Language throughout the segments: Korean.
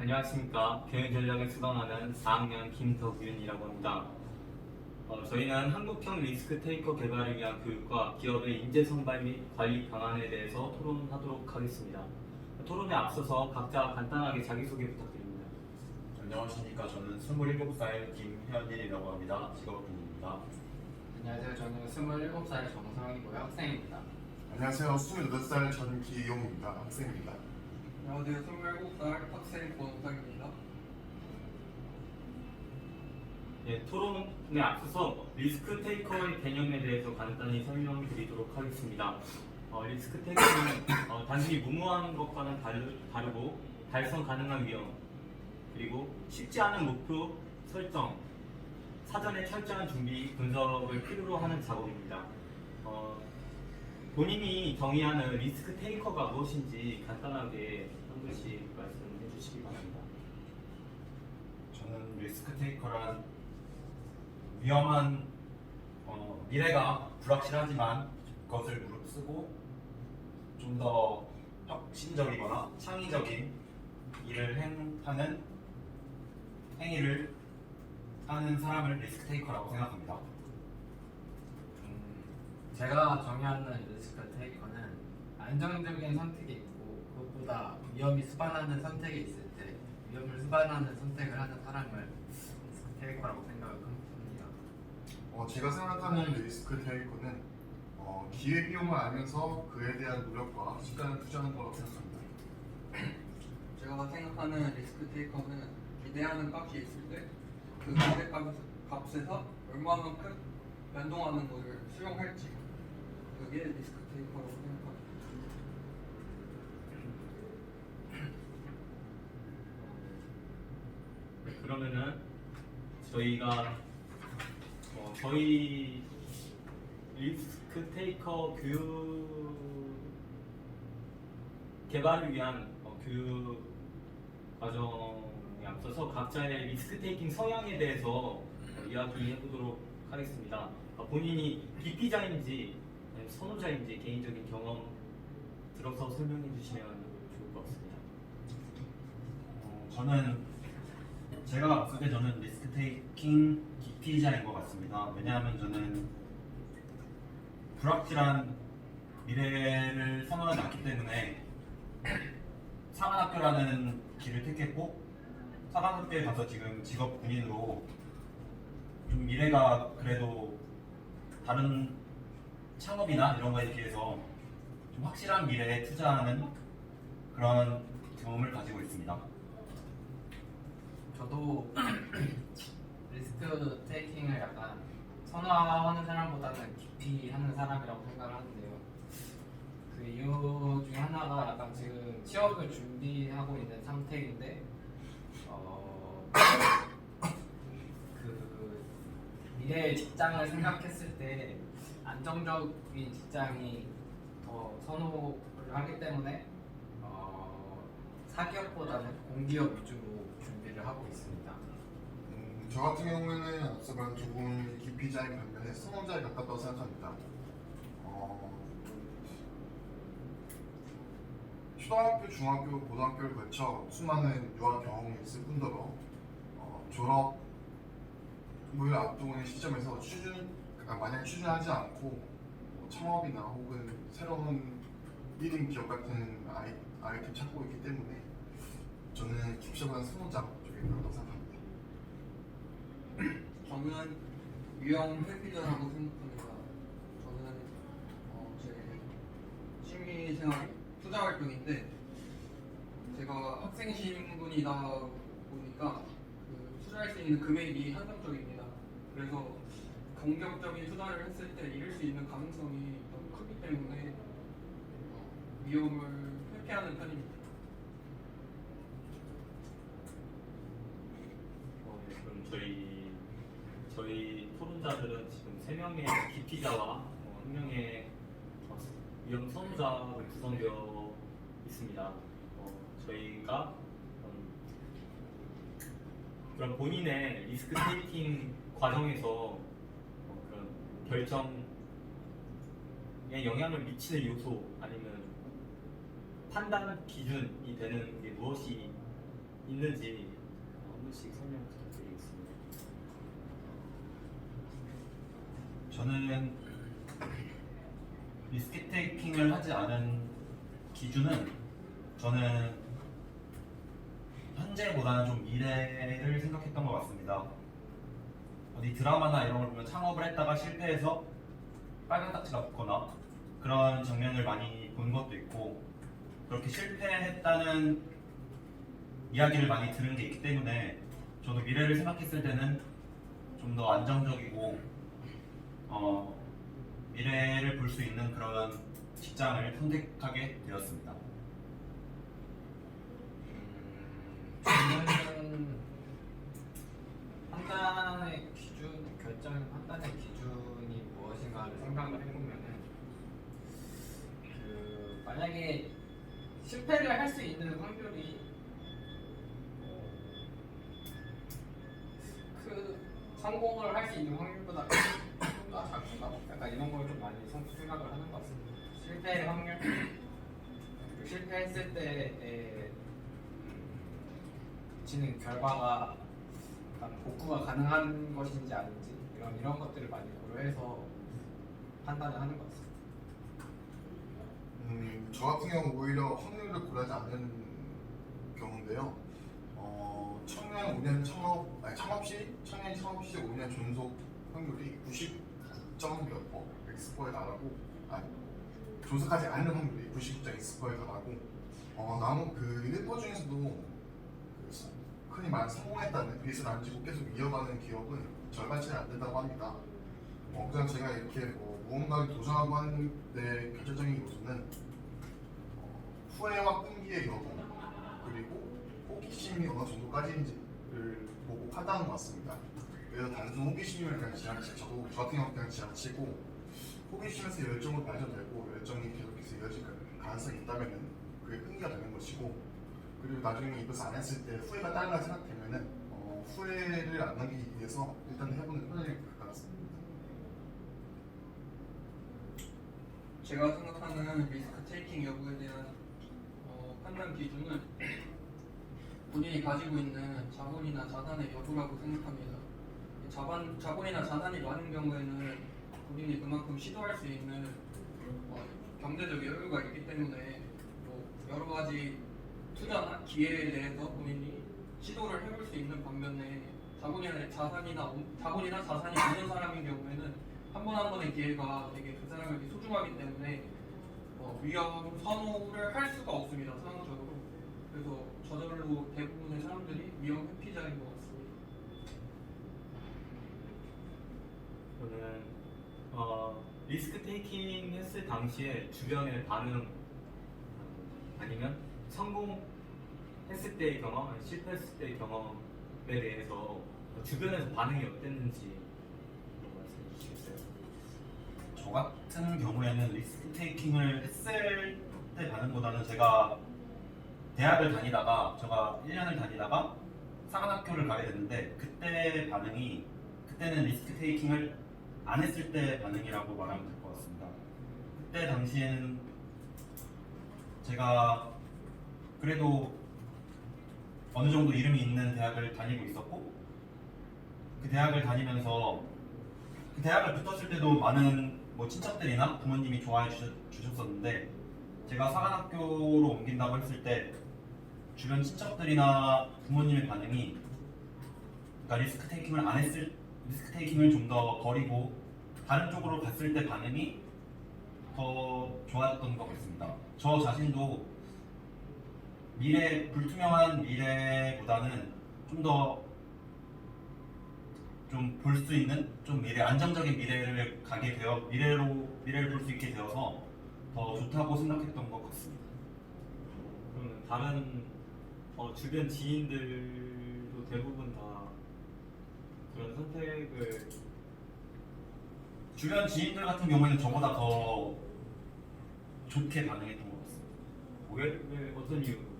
안녕하십니까. 교육 전략을 수강하는 4학년 김덕윤이라고 합니다. 저희는 한국형 리스크 테이커 개발을 위한 교육과 기업의 인재 선발 및 관리 방안에 대해서 토론하도록 하겠습니다. 토론에 앞서서 각자 간단하게 자기소개 부탁드립니다. 안녕하십니까. 저는 27살 김현일이라고 합니다. 직업군입니다. 안녕하세요. 저는 27살 정성이고요. 학생입니다. 안녕하세요. 28살 전기용입니다. 학생입니다. 안녕하세요. 27살 학생 권상입니다. 토론에 앞서서 리스크 테이커의 개념에 대해서 간단히 설명드리도록 하겠습니다. 리스크 테이커는 단순히 무모한 것과는 다르고 달성 가능한 위험, 그리고 쉽지 않은 목표 설정, 사전에 철저한 준비, 분석을 필요로 하는 작업입니다. 본인이 정의하는 리스크 테이커가 무엇인지 간단하게 한 분씩 말씀해 주시기 바랍니다. 저는 리스크 테이커란 위험한 미래가 불확실하지만 그것을 무릅쓰고 좀 더 혁신적이거나 창의적인 일을 행위를 하는 사람을 리스크 테이커라고 생각합니다. 제가 정의하는 리스크 테이커는 안정적인 선택이 있고 그것보다 위험이 수반하는 선택이 있을 때 위험을 수반하는 선택을 하는 사람을 리스크 테이커라고 생각을 합니다. 제가 생각하는 리스크 테이커는 기회비용을 알면서 그에 대한 노력과 시간을 투자하는 거라고 생각합니다. 제가 생각하는 리스크 테이커는 기대하는 값이 있을 때 그 기대 값에서 얼마만큼 변동하는 것을 수용할지, 그게 리스크 테이커라고 생각합니다. 그러면은 저희가 저희 리스크 테이커 교육 개발을 위한 교육 과정에 앞서서 각자의 리스크 테이킹 성향에 대해서 이야기해 보도록 하겠습니다. 본인이 기피자인지 선호자인지 개인적인 경험 들어서 설명해 주시면 좋을 것 같습니다. 제가 봤을 때 저는 리스크 테이킹 기피자인 것 같습니다. 왜냐하면 저는 불확실한 미래를 선호하지 않기 때문에 사관학교라는 길을 택했고 사관학교에 가서 지금 직업 군인으로 좀 미래가 그래도 다른 창업이나 이런 거에 비해서 좀 확실한 미래에 투자하는 그런 경험을 가지고 있습니다. 저도 리스크 테이킹을 약간 선호하는 사람보다는 깊이 하는 사람이라고 생각을 하는데요. 그 이유 중에 하나가 약간 지금 취업을 준비하고 있는 상태인데 그 미래의 직장을 생각했을 때 안정적인 직장이 더 선호를 하기 때문에 사기업보다는 공기업 위주로 준비를 하고 있습니다. 저 같은 경우에는 앞서 말한 두 분 기피자인 반면에 선호자에 가깝다고 생각합니다. 초등학교, 중학교, 고등학교를 거쳐 수많은 유학 경험이 있을 뿐더러 졸업을 앞두는 시점에서 만약 취준하지 않고 창업이나 혹은 새로운 1인 기업 같은 아이템 찾고 있기 때문에 저는 기피자보다는 선호자 쪽에 가깝다고 생각합니다. 저는 유형 회피자라고 생각합니다. 저는 제 취미 생활이 투자 활동인데 제가 학생 신분이다 보니까 그 투자할 수 있는 금액이 한정적입니다. 그래서 공격적인 투자를 했을 때 잃을 수 있는 가능성이 너무 크기 때문에 위험을 회피하는 편입니다. 그럼 저희 토론자들은 지금 3명의 기피자와 1명의 위험 선호자로 구성되어 있습니다. 저희가 그런 본인의 리스크 테이킹 과정에서 그런 결정에 영향을 미치는 요소 아니면 판단 기준이 되는 게 무엇이 있는지 한 분씩 설명 부탁드리겠습니다. 저는 리스크 테이킹을 하지 않은 기준은 저는 현재보다는 좀 미래를 생각했던 것 같습니다. 어디 드라마나 이런 걸 보면 창업을 했다가 실패해서 빨간 딱지가 붙거나 그런 장면을 많이 본 것도 있고 그렇게 실패했다는 이야기를 많이 들은 게 있기 때문에 저도 미래를 생각했을 때는 좀 더 안정적이고 미래를 볼 수 있는 그런 직장을 선택하게 되었습니다. 저는 판단의 기준, 결정 판단의 기준이 무엇인가를 생각을 해보면은 만약에 실패를 할 수 있는 확률이 성공을 할 수 있는 확률보다 조금더 작은가? 약간 이런 걸 좀 많이 생각을 하는 것 같습니다. 실패의 확률, 그리고 실패했을 때의 지는 결과가 약간 복구가 가능한 것인지 아닌지 이런 것들을 많이 고려해서 판단을 하는 것 같습니다. 저 같은 경우 오히려 확률을 고려하지 않는 경우인데요. 청년 5년 청년이 창업 시 5년 존속 확률이 99점 몇 퍼, 엑스퍼에 달하고, 존속하지 않는 확률이 99.엑스퍼에 달하고, 나무 그 1% 중에서도 흔히 말하는 성공했다는 빚을 안 지고 계속 이어가는 기업은 절반 채 안 된다고 합니다. 그냥 제가 이렇게 무언가를 도전하고 하는 데 결정적인 요소는 후회와 끈기의 여부 그리고 호기심이 어느 정도까지인지를 보고 판단하는 것 같습니다. 그래서 단순 호기심을 그냥 지나치고 저 같은 경우 그냥 지나치고 호기심에서 열정으로 발전되고 열정이 계속해서 이어질 가능성이 있다면 그게 끈기가 되는 것이고 그리고 나중에 이것을 안 했을 때 후회가 따른다 생각되면은 후회를 안 남기기 위해서 일단 해보는 편을 가졌습니다. 제가 생각하는 리스크 테이킹 여부에 대한 판단 기준은 본인이 가지고 있는 자본이나 자산의 여부라고 생각합니다. 자본이나 자산이 많은 경우에는 본인이 그만큼 시도할 수 있는 경제적 여유가 있기 때문에 여러 가지 투자나 기회에 대해서 본인이 시도를 해볼 수 있는 반면에 자본이나 자산이 없는 사람인 경우에는 한 번 한 번의 기회가 되게 그 사람에게 소중하기 때문에 위험 선호를 할 수가 없습니다. 상황적으로. 그래서 저절로 대부분의 사람들이 위험 회피자인 것 같습니다. 저는 리스크 테이킹 했을 당시에 주변의 반응 아니면 성공했을 때의 경험, 아니면 실패했을 때의 경험에 대해서 주변에서 반응이 어땠는지 말씀해 주시겠어요? 저 같은 경우에는 리스크 테이킹을 했을 때 반응보다는 제가 대학을 다니다가 제가 1년을 다니다가 사관학교를 가게 됐는데 그때는 리스크 테이킹을 안 했을 때 반응이라고 말하면 될 것 같습니다. 그때 당시에는 제가 그래도 어느 정도 이름이 있는 대학을 다니고 있었고 그 대학을 다니면서 그 대학을 붙었을 때도 많은 친척들이나 부모님이 좋아해 주셨었는데 제가 사관학교로 옮긴다고 했을 때 주변 친척들이나 부모님의 반응이 리스크 테이킹을 좀 더 버리고 다른 쪽으로 갔을 때 반응이 더 좋았던 것 같습니다. 저 자신도 불투명한 미래보다는 좀 더 좀 볼 수 있는 안정적인 미래를 미래를 볼 수 있게 되어서 더 좋다고 생각했던 것 같습니다. 그러면 다른 주변 지인들도 대부분 다 그런 선택을 주변 지인들 같은 경우에는 저보다 더 좋게 반응했던 것 같습니다. 왜 어떤 이유로?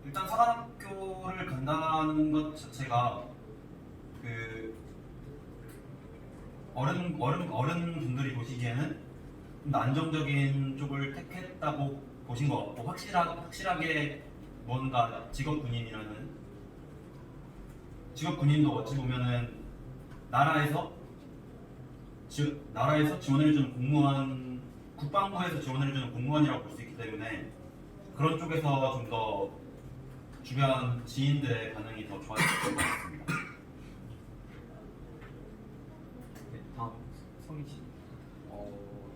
일단 사관학교를 간다는 것 자체가 그 어른분들이 보시기에는 좀 더 안정적인 쪽을 택했다고 보신 것 같고 확실하게 뭔가 직업 군인도 어찌 보면은 나라에서 지원해주는 공무원, 국방부에서 지원해주는 공무원이라고 볼 수 있기 때문에 그런 쪽에서 좀 더 주변 지인들의 반응이 더 좋아졌던 것 같습니다. 네, 다음 성희 씨.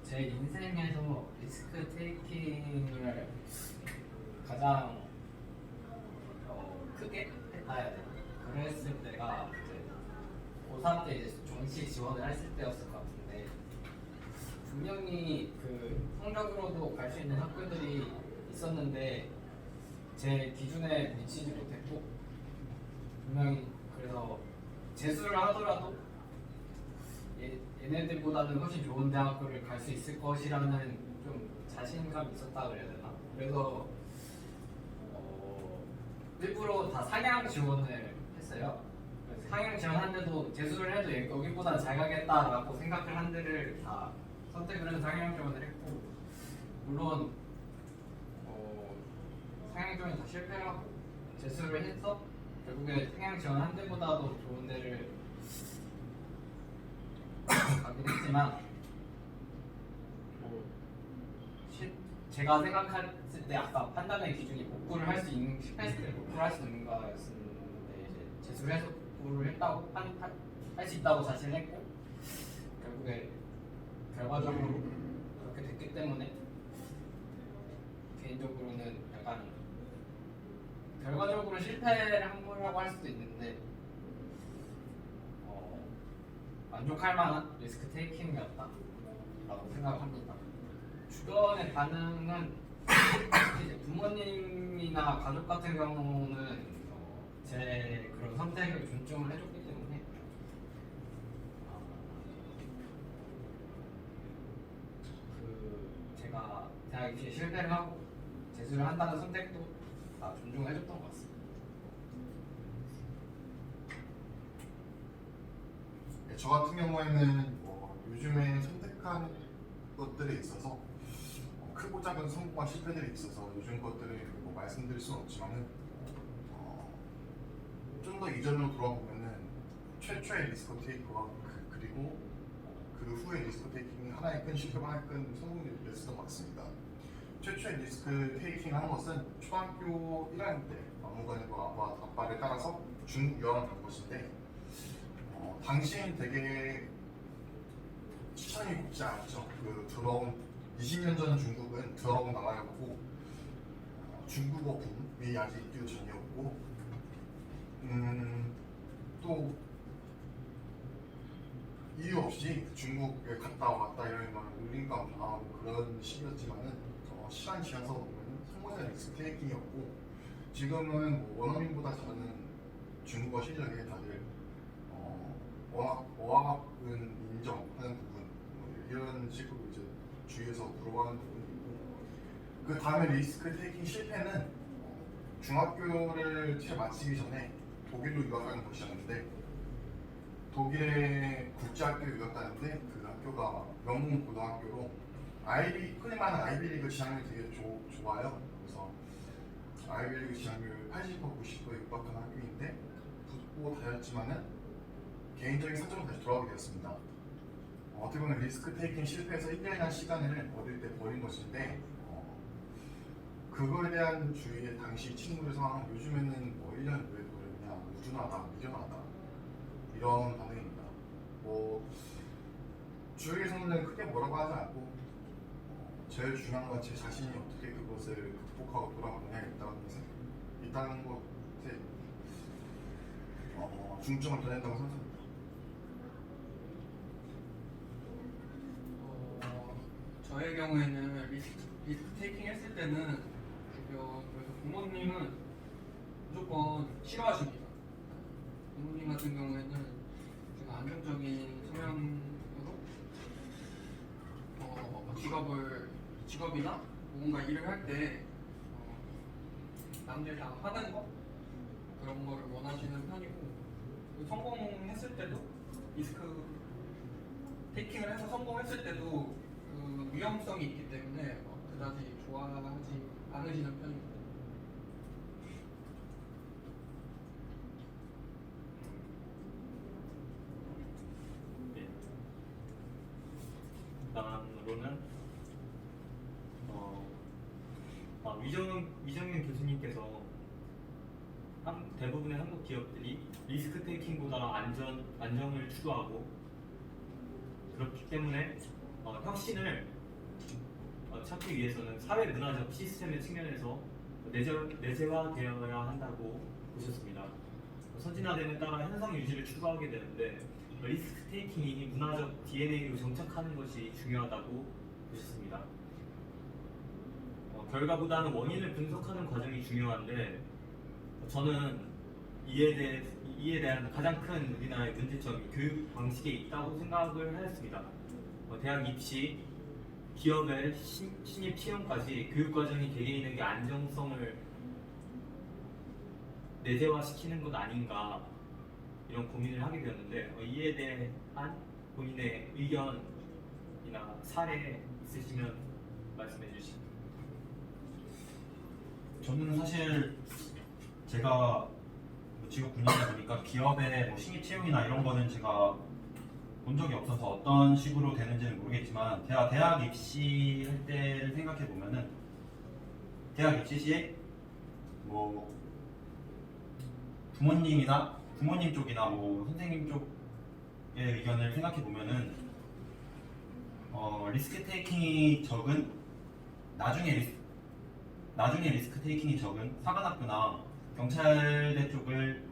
제 인생에서 리스크 테이킹을 가장 크게 했다 해야 되나? 그랬을 때가 이제 고3 때 이제 정시 지원을 했을 때였을 것 같은데, 분명히 그 성적으로도 갈 수 있는 학교들이 있었는데 제 기준에 미치지 못했고, 분명히 그래서 재수를 하더라도 얘네들보다는 훨씬 좋은 대학교를 갈 수 있을 것이라는 좀 자신감이 있었다 그래야 되나? 그래서 일부러 다 상향 지원을 했어요. 그래서 상향 지원하는데도 재수를 해도 여기보다 잘 가겠다라고 생각을 한 데를 다 선택을 해서 상향 지원을 했고, 물론 상향 지원이 다 실패를 하고 재수를 해서 결국에 상향 지원한 데보다도 좋은 데를 가긴 했지만, 제가 생각했을 때 아까 판단의 기준이 복구를 할 수 있는, 실패했을 때 복구를 할 수 있는가였었는데, 이제 재수를 해서 복구를 했다고 할 수 있다고 자신을 했고, 결국에 결과적으로 그렇게 됐기 때문에 개인적으로는 약간 결과적으로 실패를 한 거라고 할 수도 있는데 만족할 만한 리스크 테이킹이었다라고 생각합니다. 주변의 반응은 이제 부모님이나 가족 같은 경우는 제 그런 선택을 존중을 해줬기 때문에 제가 대학 입시에 실패를 하고 재수를 한다는 선택도 다 존중해줬던 것 같습니다. 저 같은 경우에는 요즘에 선택한 것들에 있어서 크고 작은 성공과 실패들이 있어서 요즘 것들을 말씀드릴 수는 없지만은 좀 더 이전으로 돌아보면은 최초의 리스크 테이크와 그리고 그 후의 리스크 테이킹이 하나의 큰 실패와 하나의 큰 성공이었던 것 같습니다. 최초의 리스크 테이킹 하는 것은 초등학교 1학년 때 막무가내로 아빠를 따라서 중국 유학을 간 것인데, 당시엔 되게 추천이 곱지 않았죠. 그 더러운 20년 전 중국은 더러운 나라였고, 중국어 붐이 아직 있기도 전이었고, 또 이유 없이 중국에 갔다 왔다 이런 울림감 당하고 그런 시기였지만은 시간 지나서 보면 성공의 리스크 테이킹이었고, 지금은 원어민보다 잘하는 중국어 실력에 다들 어학은 인정하는 부분, 이런 식으로 이제 주위에서 부러워하는 부분이 있고, 그 다음에 리스크 테이킹 실패는 중학교를 채 마치기 전에 독일로 유학하는 것이었는데, 독일의 국제학교 유학 가는데 그 학교가 명문 고등학교로 흔히 말하는 아이비리그 지향률이 되게 좋아요. 그래서 아이비리그 지향률 80% 90%에 육박한 학교인데 붙고 다녔지만은 개인적인 사정으로 다시 돌아오게 되었습니다. 어떻게 보면 리스크 테이킹 실패해서 1년이라는 시간을 어릴 때 버린 것인데, 그거에 대한 주위의 당시 친구들 상황은 요즘에는 1년 왜 버렸냐, 무준하다, 미련하다 이런 반응입니다. 주위에서는 크게 뭐라고 하지 않고, 제일 중요한 건 제 자신이 어떻게 그것을 극복하고 돌아가느냐에 있다는 것에 중점을 둬낸다고 생각합니다. 저의 경우에는 리스크 테이킹 했을 때는 그래서 부모님은 무조건 싫어하십니다. 부모님 같은 경우에는 제가 안정적인 성향으로 직업이나 뭔가 일을 할 때 남들 다 하는 거 그런 거를 원하시는 편이고, 성공했을 때도 리스크 테이킹을 해서 성공했을 때도 그 위험성이 있기 때문에 그다지 좋아하지 않으시는 편입니다. 위정현 교수님께서 대부분의 한국 기업들이 리스크 테이킹보다 안정을 추구하고 그렇기 때문에 혁신을 찾기 위해서는 사회 문화적 시스템의 측면에서 내재화되어야 한다고 보셨습니다. 선진화됨에 따라 현상 유지를 추구하게 되는데 리스크 테이킹이 문화적 DNA로 정착하는 것이 중요하다고 보셨습니다. 결과보다는 원인을 분석하는 과정이 중요한데 저는 이에 대한 가장 큰 우리나라의 문제점이 교육 방식에 있다고 생각을 하였습니다. 대학 입시, 기업의 신입 채용까지 교육 과정이 개개인에게 안정성을 내재화시키는 것 아닌가 이런 고민을 하게 되었는데 이에 대한 본인의 의견이나 사례 있으시면 말씀해 주시죠. 저는 사실 제가 직업 군인이다 보니까 기업의 신입 채용이나 이런 거는 제가 본 적이 없어서 어떤 식으로 되는지는 모르겠지만 대학 입시할 때를 생각해 보면은 대학 입시 시에 뭐 부모님 쪽이나 뭐 선생님 쪽의 의견을 생각해 보면은 리스크 테이킹이 적은 나중에 리스크 테이킹이 적은 사관학교나 경찰대 쪽을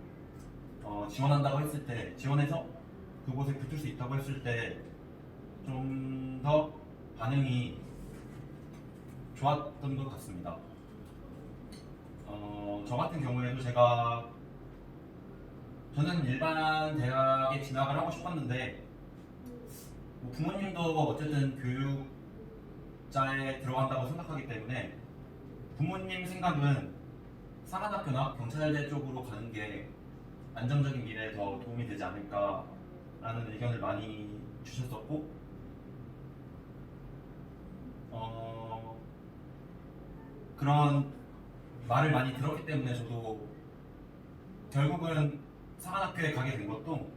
지원한다고 했을 때 지원해서 그곳에 붙을 수 있다고 했을 때 좀 더 반응이 좋았던 것 같습니다. 저 같은 경우에도 저는 일반 대학에 진학을 하고 싶었는데 뭐 부모님도 어쨌든 교육자에 들어간다고 생각하기 때문에 부모님 생각은 사관학교나 경찰대 쪽으로 가는 게 안정적인 미래에 더 도움이 되지 않을까라는 의견을 많이 주셨었고 그런 말을 많이 들었기 때문에 저도 결국은 사관학교에 가게 된 것도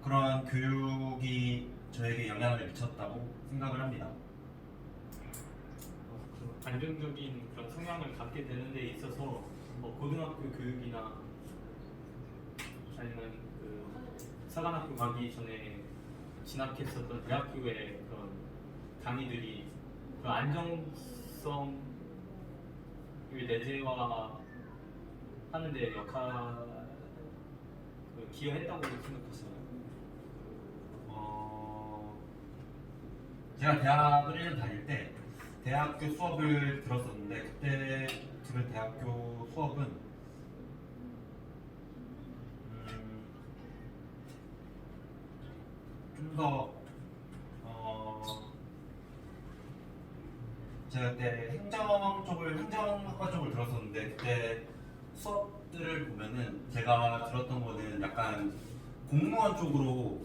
그런 교육이 저에게 영향을 미쳤다고 생각을 합니다. 안정적인 그런 성향을 갖게 되는 데 있어서 고등학교 교육이나 아니면 사관학교 가기 전에 진학했었던 대학교의 그런 강의들이 그 안정성을 내재화하는 데 기여했다고 생각하시나요? 제가 대학을 1년 다닐 때 대학교 수업을 들었었는데 그때 들은 대학교 수업은 좀 더 제가 그때 행정학과 쪽을 들었었는데 그때 수업들을 보면은 제가 들었던 거는 약간 공무원 쪽으로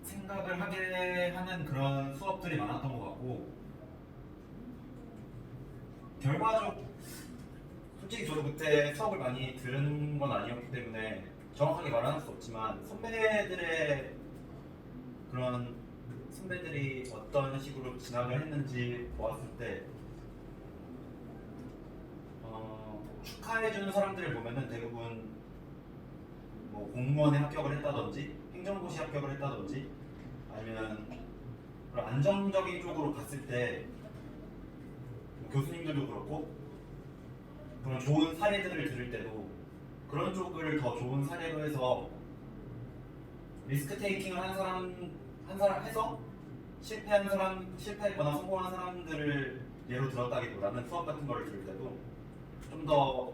생각을 하게 하는 그런 수업들이 많았던 것 같고 솔직히 저도 그때 수업을 많이 들은 건 아니었기 때문에 정확하게 말할 수 없지만 선배들이 어떤 식으로 진학을 했는지 보았을 때 축하해주는 사람들을 보면은 대부분 뭐 공무원에 합격을 했다든지 행정고시 합격을 했다든지 아니면 그런 안정적인 쪽으로 갔을 때 교수님들도 그렇고 그런 좋은 사례들을 들을 때도 그런 쪽을 더 좋은 사례로 해서 리스크 테이킹을 한 사람 해서 실패했거나 성공한 사람들을 예로 들었다기보다는 수업 같은 걸 들을 때도 좀 더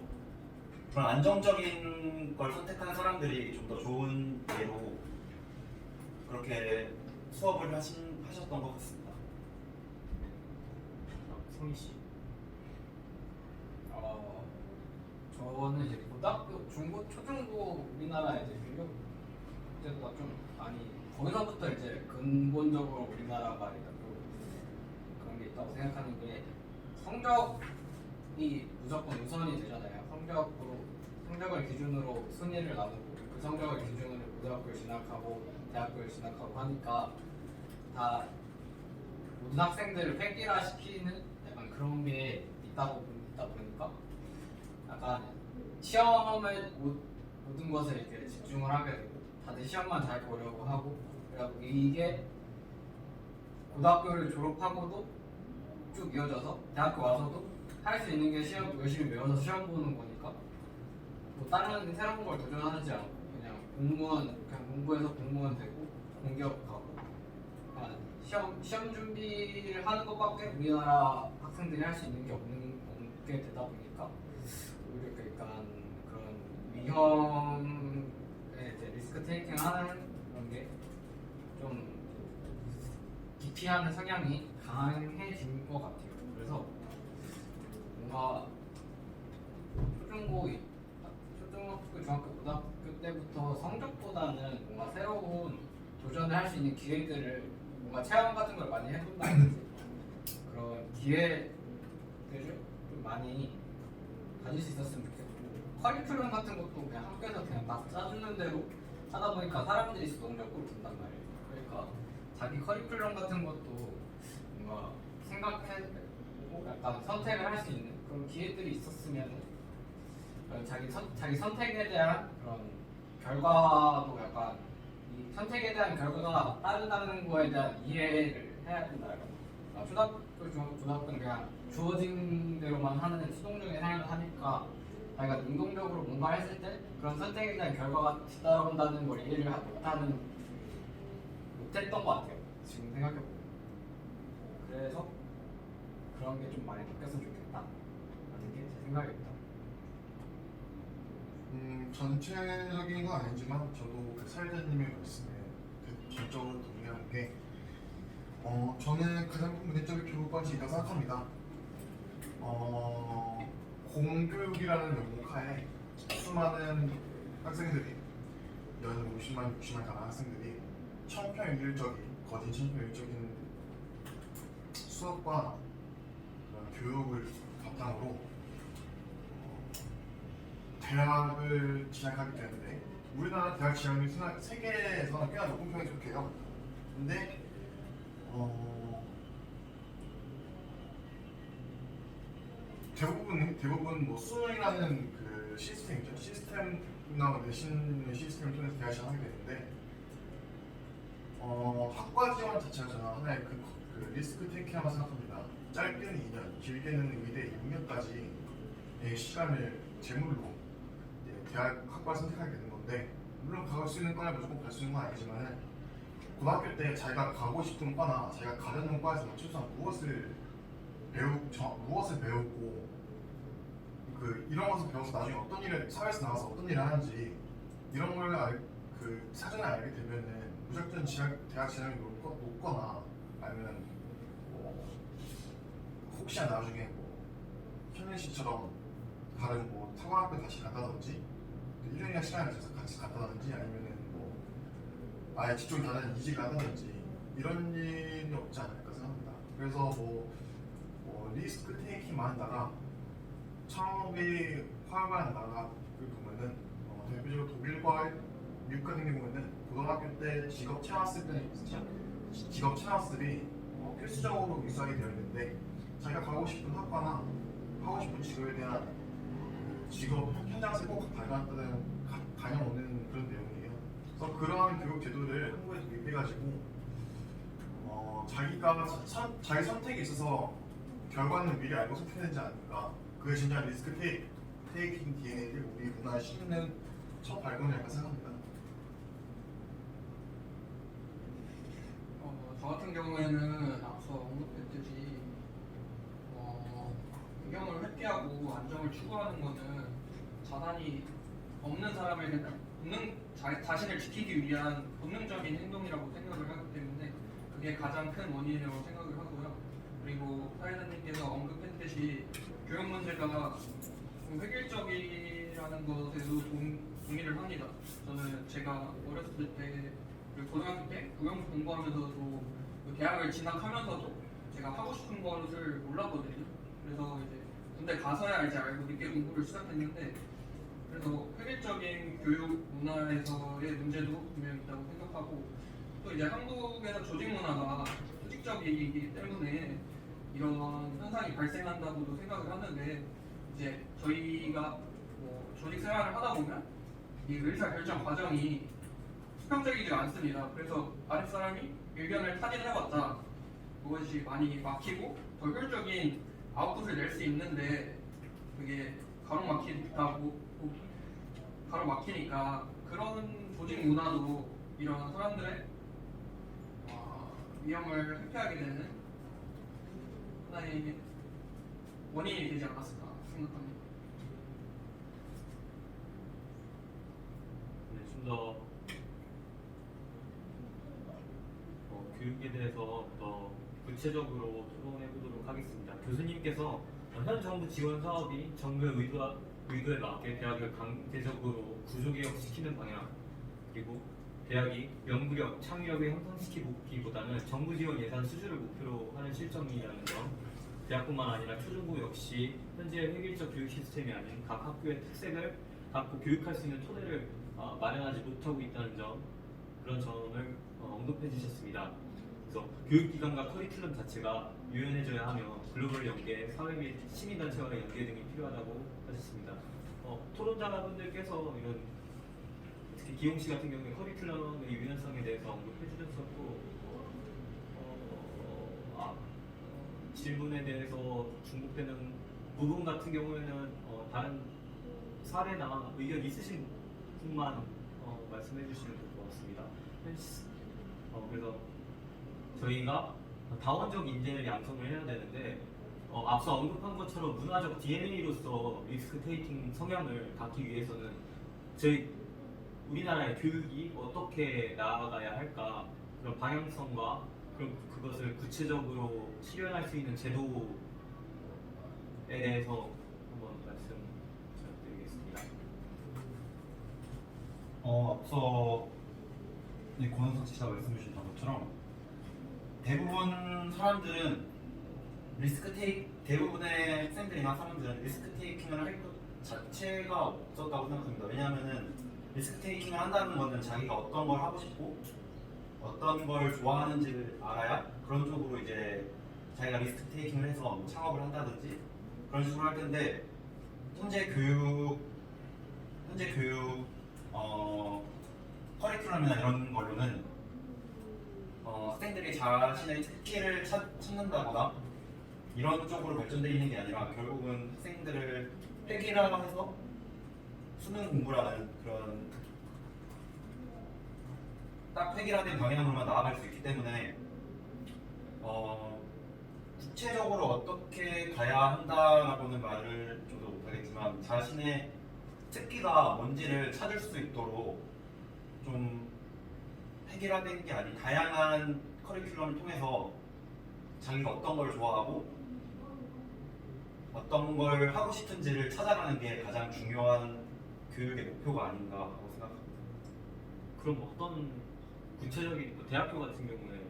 그런 안정적인 걸 선택한 사람들이 좀 더 좋은 예로 그렇게 수업을 하셨던 것 같습니다. 성희 씨. 저는 이제 고등학교, 중고, 초중고 우리나라 이제 교육 때보다 좀 많이 거기서부터 이제 근본적으로 우리나라가 이제 또 그런 게 있다고 생각하는 게 성적이 무조건 우선이 되잖아요. 성적을 기준으로 순위를 나누고 그 성적을 기준으로 고등학교에 진학하고 대학교에 진학하고 하니까 다 고등학생들을 획일화 시키는 약간 그런 게 있다 보니까 약간 시험을 모든 것에 이렇게 집중을 하게 되고 다들 시험만 잘 보려고 하고 그래갖고 이게 고등학교를 졸업하고도 쭉 이어져서 대학교 와서도 할 수 있는 게 시험 열심히 외워서 시험 보는 거니까 뭐 다른 새로운 걸 도전하지 않고 그냥 공부해서 공무원 되고 공기업 가고 그냥 시험 준비를 하는 것밖에 우리나라 학생들이 할 수 있는 게 없게 되다 보니까 오히려 약간 그런 위험에 이제 리스크 테이킹 하는 그런 게 좀 기피하는 성향이 강해진 것 같아요. 그래서 뭔가 초중학교, 중학교, 고등학교 때부터 성적보다는 뭔가 새로운 도전을 할 수 있는 기회들을 뭔가 체험 같은 걸 많이 해본다든지 그런 기회들을 좀 많이 가질 수 있었으면 좋겠고 커리큘럼 같은 것도 그냥 학교에서 그냥 막 짜주는 대로 하다 보니까 사람들이 수동적으로 든단 말이에요. 그러니까 자기 커리큘럼 같은 것도 뭔가 생각해보고 약간 선택을 할 수 있는 그런 기회들이 있었으면 자기 선택에 대한 그런 결과도 약간 이 선택에 대한 결과가 따른다는 거에 대한 이해를 해야 된다. 초등학교, 중학교, 고등학교는 그냥 주어진 대로만 하는 수동적인 삶을 하니까 자기가 능동적으로 뭔가 했을 때 그런 선택에 대한 결과가 뒤따라온다는 걸 이해를 못했던 것 같아요. 지금 생각해보면. 그래서 그런 게 좀 많이 바뀌었으면 좋겠다라는 게 제 생각입니다. 전체적인 건 아니지만 저도 그 사회자님의 말씀에 전적으로 동의하는 게 저는 가장 큰 문제점이 교육 방식이라고 생각합니다. 공교육이라는 명목하에 수많은 학생들이 연 50만, 60만 가는 학생들이 거진 천편일적인 수업과 교육을 바탕으로 대학을 진학하기 때문에 우리나라 대학 진학률이 세계에서는 꽤나 높은 편에 속해요. 근데 대부분 뭐 수능이라는 그 시스템이죠. 시스템이나 내신 시스템을 통해서 대학을 진학하게 되는데 학과 지원 자체가 저는 하나의 그 리스크 테이킹이라고 생각합니다. 짧게는 2년, 길게는 의대 6년까지의 시간을 제물로 대학 학과를 선택하게 되는 건데 물론 갈 수 있는 과에 무조건 갈 수 있는 건 아니지만 고등학교 때 자기가 가고 싶은 과나 자기가 가려는 과에서 최소한 무엇을 배우고 이런 것을 배워서 나중에 어떤 일을 사회에서 나가서 어떤 일을 하는지 이런 걸 사전에 알게 되면은 무작정 대학 진학이 높거나 아니면 혹시나 나중에 현민 씨처럼 다른 사관학교 다시 간다든지 1년이나 시간을 내서 같이 간다든지 아니면은 아예 직종이 다른 이직을 한다든지 이런 일이 없지 않을까 생각합니다. 그래서 리스크 테이킹만 한다가 창업이 활발한 나라를 보면은 대표적으로 독일과 미국 같은 경우에는 고등학교 때 직업 체험학습이 필수적으로 위수하게 되어 있는데 자기가 가고 싶은 학과나 하고 싶은 직업에 대한 직업 현장에서 꼭 다녀오는 그런 내용이에요. 그래서 그러한 교육 제도를 한국에 도입해가지고 자기 선택에 있어서 결과는 미리 알고 선택되지 않을까. 그게 진짜 리스크 테이킹 DNA를 우리 문화에 심는 첫 발견이라고 생각합니다. 저 같은 경우에는 앞서 언급했듯이 의견을 회피하고 안정을 추구하는 것은 자산이 없는 사람에게 자신을 지키기 위한 본능적인 행동이라고 생각을 하기 때문에 그게 가장 큰 원인이라고 생각을 하고요. 그리고 사회자님께서 언급했듯이 교육 문제가 좀 획일적이라는 것에도 동의를 합니다. 저는 제가 어렸을 때 고등학교 때 국영수 공부하면서도 대학을 진학하면서도 제가 하고 싶은 것을 몰랐거든요. 그래서 이제 군대 가서야 이제 알고 늦게 공부를 시작했는데 그래서 획일적인 교육 문화에서의 문제도 분명히 있다고 생각하고 또 이제 한국에서 조직 문화가 상대적이기 때문에 이런 현상이 발생한다고도 생각을 하는데 이제 저희가 뭐 조직 생활을 하다 보면 이 의사 결정 과정이 수평적이지 않습니다. 그래서 아랫사람이 의견을 타진해봤자 그것이 많이 막히고 더 효율적인 아웃풋을 낼 수 있는데 그게 가로막히니까 그런 조직 문화도 이런 사람들의 위험을 회피하게 되는 하나의 원인이 되지 않았을까 생각합니다. 네, 좀 더 교육에 대해서 더 구체적으로 토론해 보도록 하겠습니다. 교수님께서 현 정부 지원 사업이 정부의 의도에 맞게 대학을 강제적으로 구조개혁시키는 방향, 그리고 대학이 연구력, 창의력을 향상시키기보다는 정부 지원 예산 수주를 목표로 하는 실정이라는 점, 대학뿐만 아니라 초중고 역시 현재의 획일적 교육 시스템이 아닌 각 학교의 특색을 갖고 교육할 수 있는 토대를 마련하지 못하고 있다는 점, 그런 점을 언급해 주셨습니다. 그래서 교육기관과 커리큘럼 자체가 유연해져야 하며 글로벌 연계, 사회 및 시민단체와의 연계 등이 필요하다고 하셨습니다. 토론자분들께서 이런 특히 기용 씨 같은 경우에 커리큘럼의 유연성에 대해서 언급해 주셨었고 질문에 대해서 중복되는 부분 같은 경우에는 다른 사례나 의견 있으신 분만 말씀해 주시면 될 것 같습니다. 그래서 저희가 다원적 인재를 양성을 해야 되는데 앞서 언급한 것처럼 문화적 DNA로서 리스크 테이킹 성향을 갖기 위해서는 우리나라의 교육이 어떻게 나아가야 할까, 그런 방향성과 그것을 구체적으로 실현할 수 있는 제도에 대해서 한번 말씀 부탁드리겠습니다. 앞서 권은석 씨가 말씀해 주셨던 것처럼 대부분의 학생들이나 사람들은 리스크 테이킹을 할 것 자체가 없었다고 생각합니다. 왜냐하면은 리스크 테이킹을 한다는 것은 자기가 어떤 걸 하고 싶고 어떤 걸 좋아하는지를 알아야 그런 쪽으로 이제 자기가 리스크 테이킹을 해서 뭐 창업을 한다든지 그런 식으로 할 텐데 현재 교육 커리큘럼이나 이런 걸로는 학생들이 자신의 특기를 찾는다거나 이런 쪽으로 발전되어 있는 게 아니라 결국은 학생들을 획일화해서 수능 공부라는 그런 딱 획일화된 방향으로만 나아갈 수 있기 때문에 구체적으로 어떻게 가야 한다라고는 말을 저도 못하겠지만 자신의 특기가 뭔지를 찾을 수 있도록 좀 획일화된 게 아닌 다양한 커리큘럼을 통해서 자기가 어떤 걸 좋아하고 어떤 걸 하고 싶은지를 찾아가는 게 가장 중요한 교육의 목표가 아닌가 하고 생각합니다. 그럼 어떤 구체적인 대학교 같은 경우에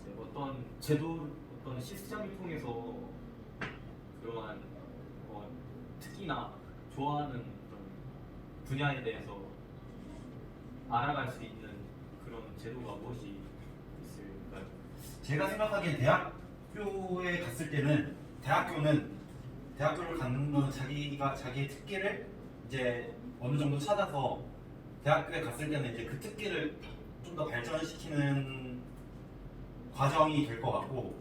이제 어떤 제도, 어떤 시스템을 통해서 그러한 특기나 좋아하는 그런 분야에 대해서 알아갈 수 있는 그런 제도가 무엇이 있을까요? 제가 생각하기엔 대학교에 갔을 때는 대학교를 가는 건 자기의 특기를 이제 어느 정도 찾아서 대학교에 갔을 때는 이제 그 특기를 좀 더 발전시키는 과정이 될 것 같고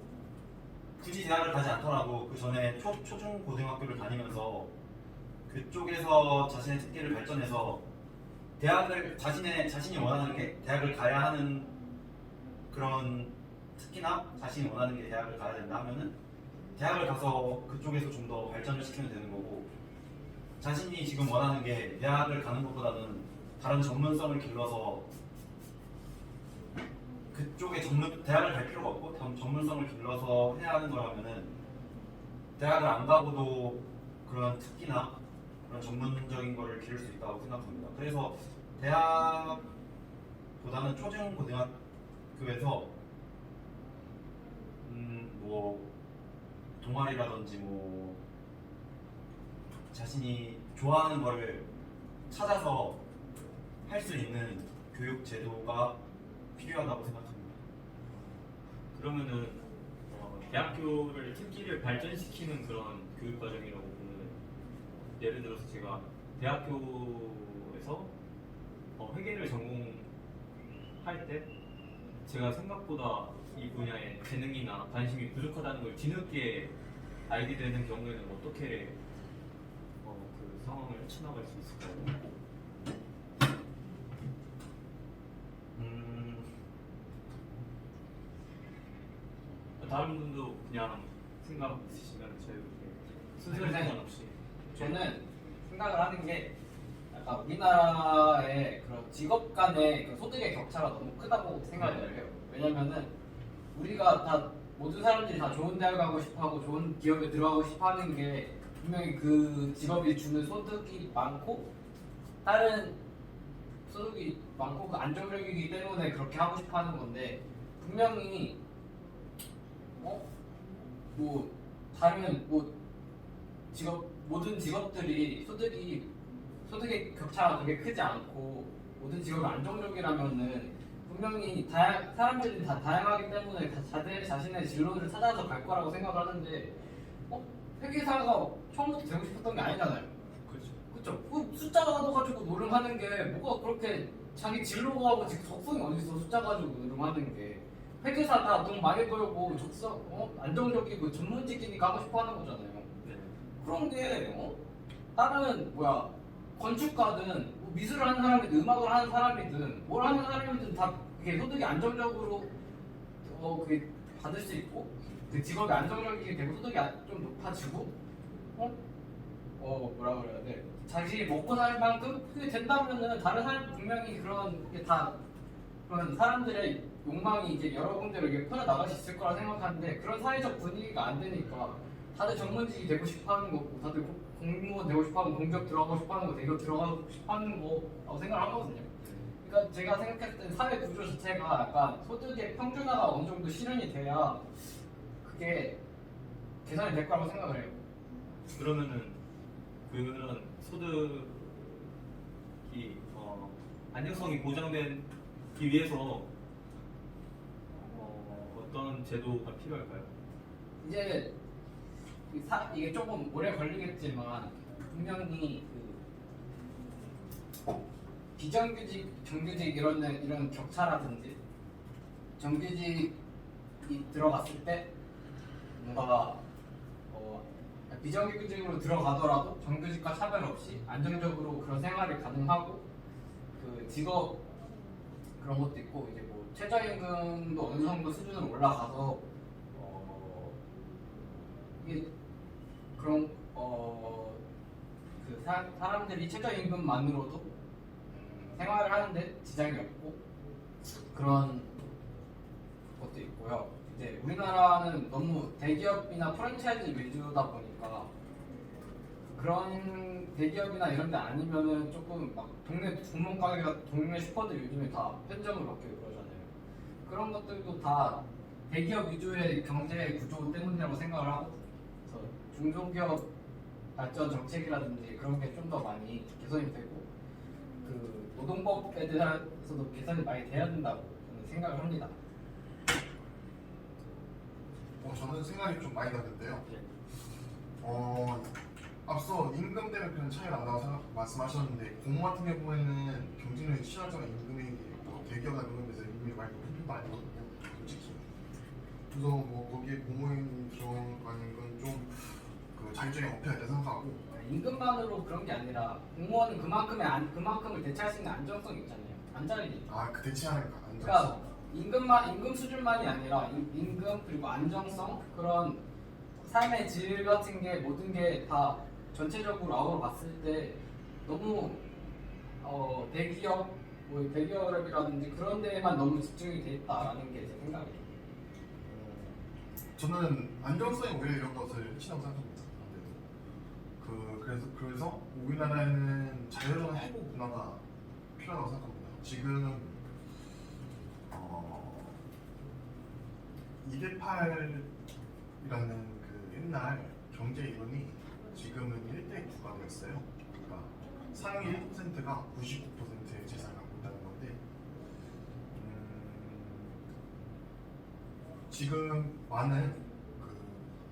굳이 대학을 가지 않더라도 그 전에 초중 고등학교를 다니면서 그쪽에서 자신의 특기를 발전해서 대학을 자신이 원하는 게 대학을 가야 하는 그런 특기나 자신이 원하는 게 대학을 가야 된다 하면은 대학을 가서 그쪽에서 좀 더 발전을 시키면 되는 거고 자신이 지금 원하는 게 대학을 가는 것보다는 다른 전문성을 길러서 그쪽에 대학을 갈 필요가 없고 전문성을 길러서 해야 하는 거라면은 대학을 안 가고도 그런 특기나 그런 전문적인 거를 기를 수 있다고 생각합니다. 그래서 대학보다는 초중 고등학교에서 뭐 동아리라든지 뭐 자신이 좋아하는 거를 찾아서 할 수 있는 교육 제도가 필요하다고 생각합니다. 그러면은 대학교를 팀끼리를 발전시키는 그런 교육 과정이라고 보면 예를 들어서 제가 대학교에서 회계를 전공할 때 제가 생각보다 이 분야에 재능이나 관심이 부족하다는 걸 뒤늦게 알게 되는 경우에는 어떻게 그 상황을 헤쳐나갈 수 있을까요? 다른 분도 그냥 생각 있으시면 자유롭게 순서에 상관없이. 저는 생각을 하는 게 약간 우리나라의 그런 직업 간의 그 소득의 격차가 너무 크다고 생각을 해요. 왜냐면은 우리가 다 모든 사람들이 다 좋은 대학 가고 싶어하고 좋은 기업에 들어가고 싶어하는 게 분명히 그 직업이 주는 소득이 많고 다른 소득이 많고 그 안정적이기 때문에 그렇게 하고 싶어하는 건데 분명히 뭐 다른 뭐 직업 모든 직업들이 소득의 격차가 그렇게 크지 않고 모든 직업이 안정적이라면은 분명히 사람들이 다 다양하기 때문에 자신의 진로를 찾아서 갈 거라고 생각을 하는데 회계사가 처음부터 되고 싶었던 게 아니잖아요. 그렇죠. 그 숫자 가지고 노름하는 게 뭐가 그렇게 자기 진로가 하고 지금 적성이 어디 있어 숫자 가지고 노름하는 게 회계사가 돈 많이 벌고 안정적이고 전문직이니까 하고 싶어하는 거잖아요. 네. 그런 게 다른 건축가든 뭐 미술을 하는 사람이든 음악을 하는 사람이든 뭘 하는 사람이든 다 그게 소득이 안정적으로 그게 받을 수 있고 그 직업이 안정적이게 되고 소득이 좀 높아지고 뭐라 그래야 돼 자기 먹고 살 만큼 그게 된다면은 다른 사람 분명히 그런 게 다 그런 사람들의 욕망이 이제 여러 군데로 이렇게 퍼져 나갈 수 있을 거라 생각하는데 그런 사회적 분위기가 안 되니까 다들 전문직이 되고 싶어하는 거고 다들 공무원 되고 싶어하는 공기업 들어가고 싶어하는 거 대기업 들어가고 싶어하는 거라고 생각을 하거든요. 그러니까 제가 생각했을 때 사회 구조 자체가 약간 소득의 평준화가 어느 정도 실현이 돼야 그게 개선이 될 거라고 생각을 해요. 그러면은 그런 소득이 안정성이 보장되기 위해서 어떤 제도가 필요할까요? 이제 이게 조금 오래 걸리겠지만 분명히 그 비정규직, 정규직 이런 격차라든지 정규직이 들어갔을 때 뭔가 비정규직으로 들어가더라도 정규직과 차별 없이 안정적으로 그런 생활이 가능하고 그 직업 그런 것도 있고 이제 뭐 최저임금도 어느 정도 수준으로 올라가서 이게 그런 그 사람들이 최저임금만으로도 생활을 하는데 지장이 없고 그런 것도 있고요. 이제 우리나라는 너무 대기업이나 프랜차이즈 위주다 보니까 그런 대기업이나 이런 데 아니면은 조금 막 동네 구멍가게가 동네 슈퍼들 요즘에 다 편점을 받기로 그러잖아요. 그런 것들도 다 대기업 위주의 경제 구조 때문이라고 생각을 하고 그래서 중소기업 발전 정책이라든지 그런 게 좀 더 많이 개선이 되고 그 노동법에 대해서도 개선이 많이 돼야 된다고 저는 생각을 합니다. 저는 생각이 좀 많이 다른데요. 앞서 임금 때문에 그런 차이가 난다고 말씀하셨는데 공무 같은 경우에는 경쟁력이 치열하잖아요. 임금이 대기업이나 그런 데서 임금이 많이 높은 편도 아니거든요. 솔직히. 그래서 뭐 거기에 공무원이 들어가는 건 좀 그 자율적인 업해야 된다 생각하고 임금만으로 그런 게 아니라 공무원은 그만큼을 대체할 수 있는 안정성이 있잖아요. 안전이니까. 그 대체하는 거 그러니까 임금 수준만이 아니라 임금 그리고 안정성 그런 삶의 질 같은 게 모든 게 다 전체적으로 아우러 봤을 때 너무 대기업이라든지 그런 데에만 너무 집중이 돼 있다라는 게 제 생각이에요. 저는 안정성이 오히려 이런 것을 ಹೆಚ್ಚ이라고 생각합니다. 그래서 우리나라에는 자유로운 해고 문화가 필요하다고 생각합니다. 지금 2대8이라는 그 옛날 경제 이론이 지금은 1대9가 되었어요. 그러니까 상위 1%가 99%의 재산을 갖고 있다는 건데 지금 많은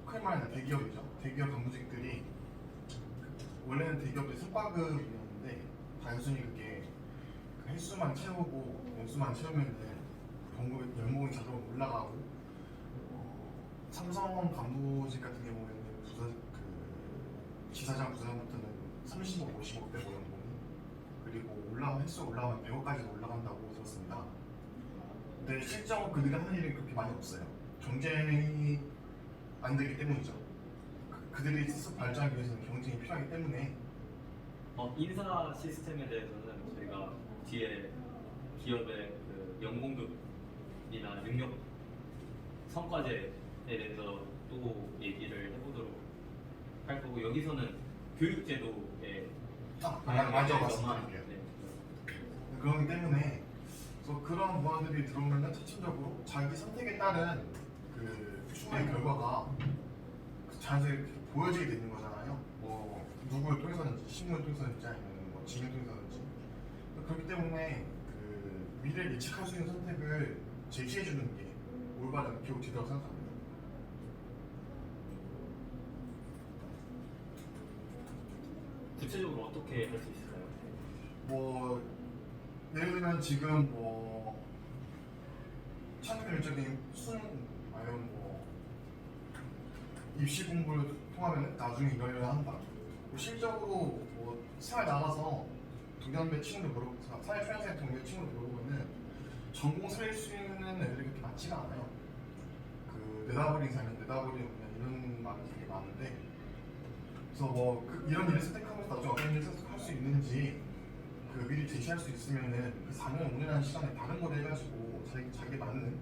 흔히 말하는 대기업이죠. 대기업 간부직들이 원래는 대기업의 성과급이었는데 단순히 그게 그 횟수만 채우고 연수만 채우면은 연봉이 자동으로 올라가고 삼성 간부직 같은 경우에는 지사장 부사장부터는 30억, 50억 되고 연봉이 그리고 횟수 올라가면 100억까지 올라간다고 들었습니다. 근데 실제로 그들이 하는 일이 그렇게 많이 없어요. 경쟁이 안 되기 때문이죠. 그들이 스스로 발전하기 위해서는 경쟁이 필요하기 때문에 인사 시스템에 대해서는 저희가 뒤에 기업의 그 연봉급이나 능력 성과제에 대해서 또 얘기를 해보도록 할 거고 여기서는 교육제도에 먼저 말씀드릴게요. 네. 그렇기 때문에 그래서 그런 부분들이 들어오면 차츰적으로 자기 선택에 따른 그 추구의 결과가 자연스럽게 이렇게 보여지게 되는 거잖아요. 뭐 누구를 통해서든지 신문을 통해서든지 아니면 뭐 지인을 통해서든지 그렇기 때문에 그 미래를 예측할 수 있는 선택을 제시해 주는 게 올바른 교육 제도라고 생각합니다. 구체적으로 어떻게 할 수 있을까요? 뭐 예를 들면 지금 뭐 천편일적인 수능 아니면 뭐 입시 공부를 통하면 나중에 이걸 한다. 뭐 실적으로 뭐 사회 나가서 동년배 친구들 물어보고 사회 초년생 동년배 친구들 물어보면은 전공 살릴 수 있는 애들이 그렇게 많지가 않아요. 그 내다버린 삶은 내다버린 이런 말이 되게 많은데 그래서 뭐 이런 일을 선택하면서 나중에 어떤 일을 선택할 수 있는지 그 미리 제시할 수 있으면은 그 4년 5년이라는 시간에 다른 걸 해가지고 자기 맞는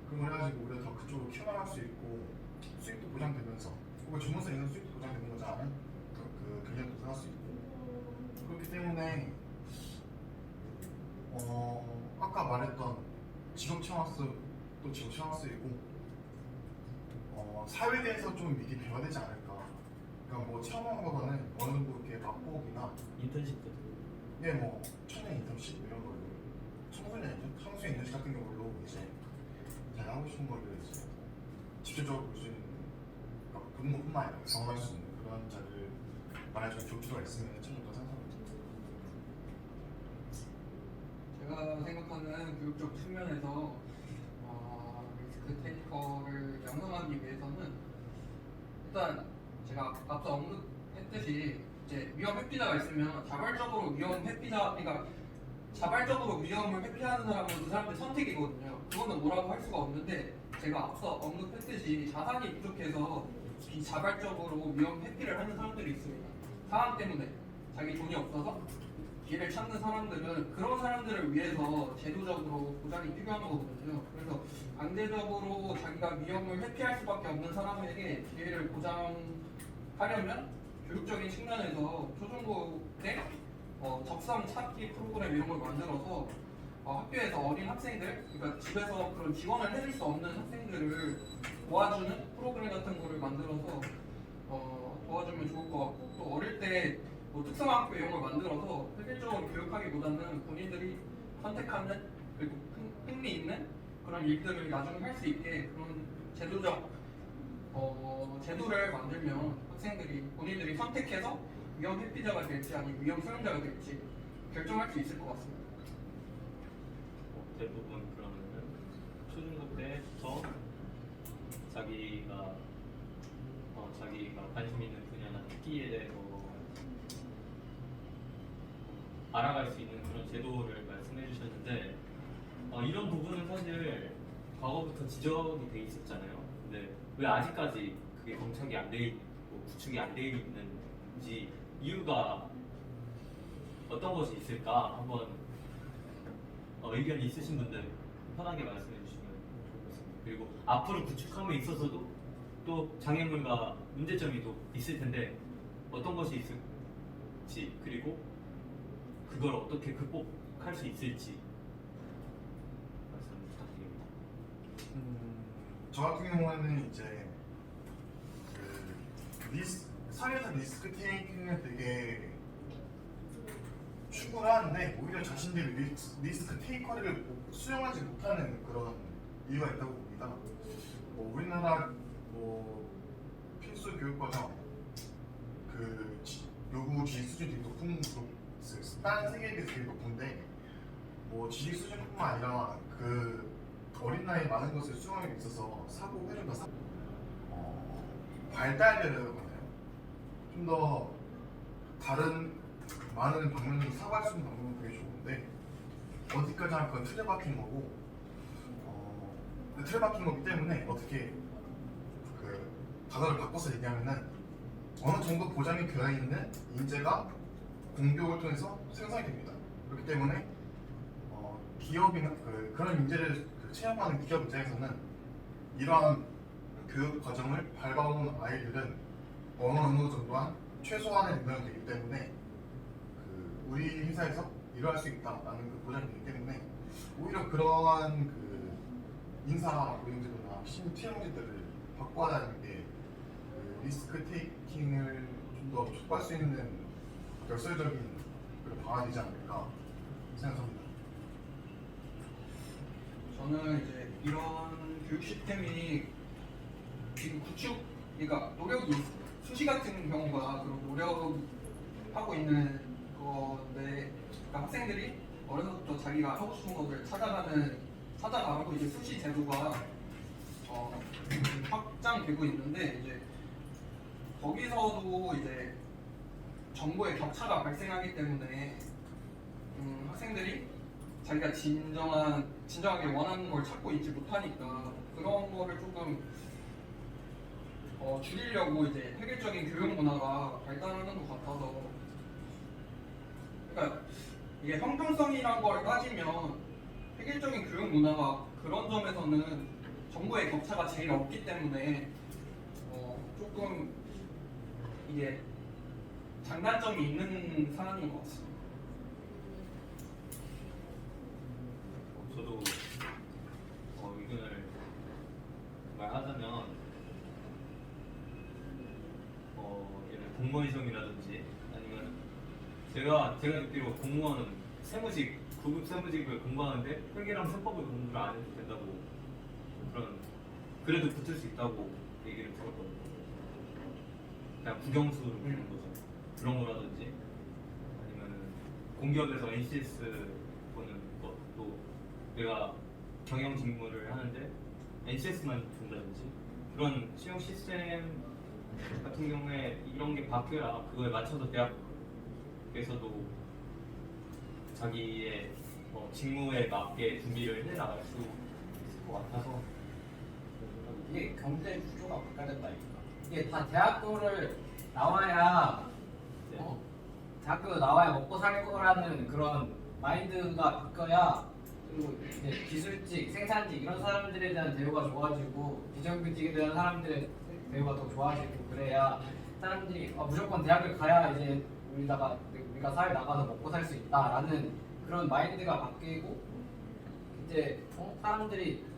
그런 걸 해가지고 우리가 더 그쪽으로 키워나갈 수 있고 수익도 보장되면서 혹은 전문성 있는 수익도 보장되는 거잖아요. 그 경력도 쌓을 수 있고 그렇기 때문에 아까 말했던 직업 체험학습도 직업 체험학습이고 사회에 대해서 좀 미리 배워야 되지 않을까. 그러니까 뭐 체험하는 거보다는 어느 정도 이렇게 맛보기나 인턴십도 예, 뭐 청년 인턴십 이런 걸로 청소년이죠. 청소 인턴십 같은 걸로 이제 자기가 하고 싶은 거를 이제 직접적으로 볼 수 있는 그러니까 보는 것뿐만 아니라 경험할 수 있는 그런 자를 만약에 교육지도가 있으면 참 좋다고 생각합니다. 제가 생각하는 교육적 측면에서 리스크 테이커를 양성하기 위해서는 일단 제가 앞서 언급했듯이 이제 위험 회피자가 있으면 자발적으로 위험을 회피하는 사람은 그 사람의 선택이거든요. 그거는 뭐라고 할 수가 없는데 제가 앞서 언급했듯이 자산이 부족해서 비자발적으로 위험 회피를 하는 사람들이 있습니다. 상황 때문에 자기 돈이 없어서 기회를 찾는 사람들은 그런 사람들을 위해서 제도적으로 보장이 필요한 거거든요. 그래서 강제적으로 자기가 위험을 회피할 수밖에 없는 사람에게 기회를 보장하려면 교육적인 측면에서 초중고 때 적성 찾기 프로그램 이런 걸 만들어서 학교에서 어린 학생들, 그러니까 집에서 그런 지원을 해줄 수 없는 학생들을 도와주는 프로그램 같은 거를 만들어서 도와주면 좋을 것 같고 또 어릴 때 뭐 특성학교 이런 걸 만들어서 획일적으로 교육하기보다는 본인들이 선택하는 그리고 흥미 있는 그런 일들을 나중에 할 수 있게 그런 제도적 제도를 만들면 학생들이 본인들이 선택해서 위험 회피자가 될지 아니면 위험 수용자가 될지 결정할 수 있을 것 같습니다. 대부분 그러면은 초중고 때부터 자기가 관심 있는 분야나 특기에 대해서 알아갈 수 있는 그런 제도를 말씀해 주셨는데 이런 부분은 사실 과거부터 지적이 돼 있었잖아요. 근데 왜 아직까지 그게 정착이 안 돼 있고 구축이 안 돼 있는지 이유가 어떤 것이 있을까 한번 의견이 있으신 분들 편하게 말씀해 주시면 좋겠습니다. 그리고 앞으로 구축함에 있어서도 또 장애물과 문제점이 또 있을 텐데 어떤 것이 있을지 그리고 그걸 어떻게 극복할 수 있을지 말씀 부탁드립니다. 저 같은 경우에는 이제 사회에서 리스크 테이킹을 되게 추구를 하는데 오히려 자신들이 리스크 테이커를 수용하지 못하는 그런 이유가 있다고 봅니다. 우리나라 뭐 필수 교육과정 요구 지식 수준이 되게 높은 다른 세계에 비해서 되게 높은데 뭐 지식 수준뿐만 아니라 그 어린 나이에 많은 것을 수용하는 데 있어서 사고 회로가 발달되려고 하나요? 좀 더 다른 많은 방면으로 사고할 수 있는 방법은 되게 좋은데 어디까지 하면 그건 틀에 박힌 거고 틀에 박힌 거기 때문에 어떻게 그 단어를 바꿔서 얘기하면은 어느 정도 보장이 되어 있는 인재가 공교육을 통해서 생성이 됩니다. 그렇기 때문에 기업이나 그런 인재를 채용하는 기업 입장에서는 이러한 교육 과정을 밟아오는 아이들은 어느 정도한 최소한의 능력이 되기 때문에 우리 회사에서 일할 수 있다라는 그 보장이 되기 때문에 오히려 그러한 그 인사 고용제도나 팀 문제들을 바꿔나가는 게 리스크 테이킹을 좀 더 촉구할 수 있는 결설적인 그런 방안이지 않을까 생각합니다. 저는 이제 이런 교육 시스템이 지금 그러니까 노력이 수시 같은 경우가 그런 노력하고 있는 건데, 그러니까 학생들이 어려서부터 자기가 하고 싶은 것을 찾아가고 이제 수시 제도가 확장되고 있는데 이제 거기서도 이제 정보의 격차가 발생하기 때문에 학생들이 자기가 진정하게 원하는 걸 찾고 있지 못하니까 그런 거를 조금 줄이려고 이제 획일적인 교육 문화가 발달하는 것 같아서, 그러니까 이게 형평성이란 걸 따지면 획일적인 교육 문화가 그런 점에서는 정보의 격차가 제일 없기 때문에 조금 이게 장단점이 있는 사안인 것 같습니다. 저도 의견을 말하자면 예를 들어 공무원 시험이라든지 아니면 제가 듣기로 공무원은 구급 세무직을 공부하는데 회계랑 세법을 공부를 안 해도 된다고 그래도 붙을 수 있다고 얘기를 들었거든요. 그냥 국영수로 보는 거죠. 그런 거라든지 아니면 공기업에서 NCS 보는 것도 내가 경영 직무를 하는데 NCS만 본다든지 그런 채용 시스템 같은 경우에 이런 게 바뀌어야 그거에 맞춰서 대학에서도 자기의 직무에 맞게 준비를 해 나갈 수 있을 것 같아서 이게 경제 구조가 바뀌어야 된다니까. 이게 다 대학교를 나와야 대학교 나와야 먹고 살 거라는 그런 마인드가 바뀌어야, 그리고 이제 기술직, 생산직 이런 사람들에 대한 대우가 좋아지고 비정규직에 대한 사람들의 대우가 더 좋아지고 그래야 사람들이 무조건 대학을 가야 이제 우리가 사회 나가서 먹고 살 수 있다라는 그런 마인드가 바뀌고, 이제 사람들이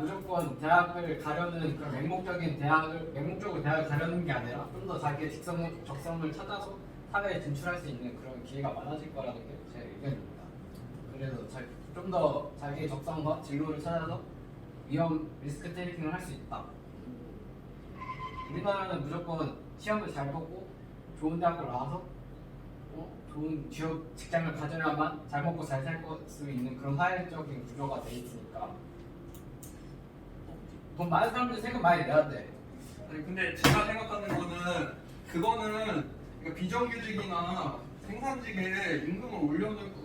무조건 대학을 가려는 그런 맹목적으로 대학을 가려는 게 아니라 좀 더 자기의 적성을 찾아서 사회에 진출할 수 있는 그런 기회가 많아질 거라는 게 제 의견입니다. 그래서 좀 더 자기의 적성과 진로를 찾아서 리스크 테이킹을 할 수 있다. 우리나라는 무조건 시험을 잘 보고 좋은 대학을 나와서 좋은 직장을 가져야만 잘 먹고 잘 살 수 있는 그런 사회적인 구조가 돼 있으니까 돈 많은 사람들 세금 많이 내야 돼. 아니 근데 제가 생각하는 거는 그러니까 비정규직이나 생산직에 임금을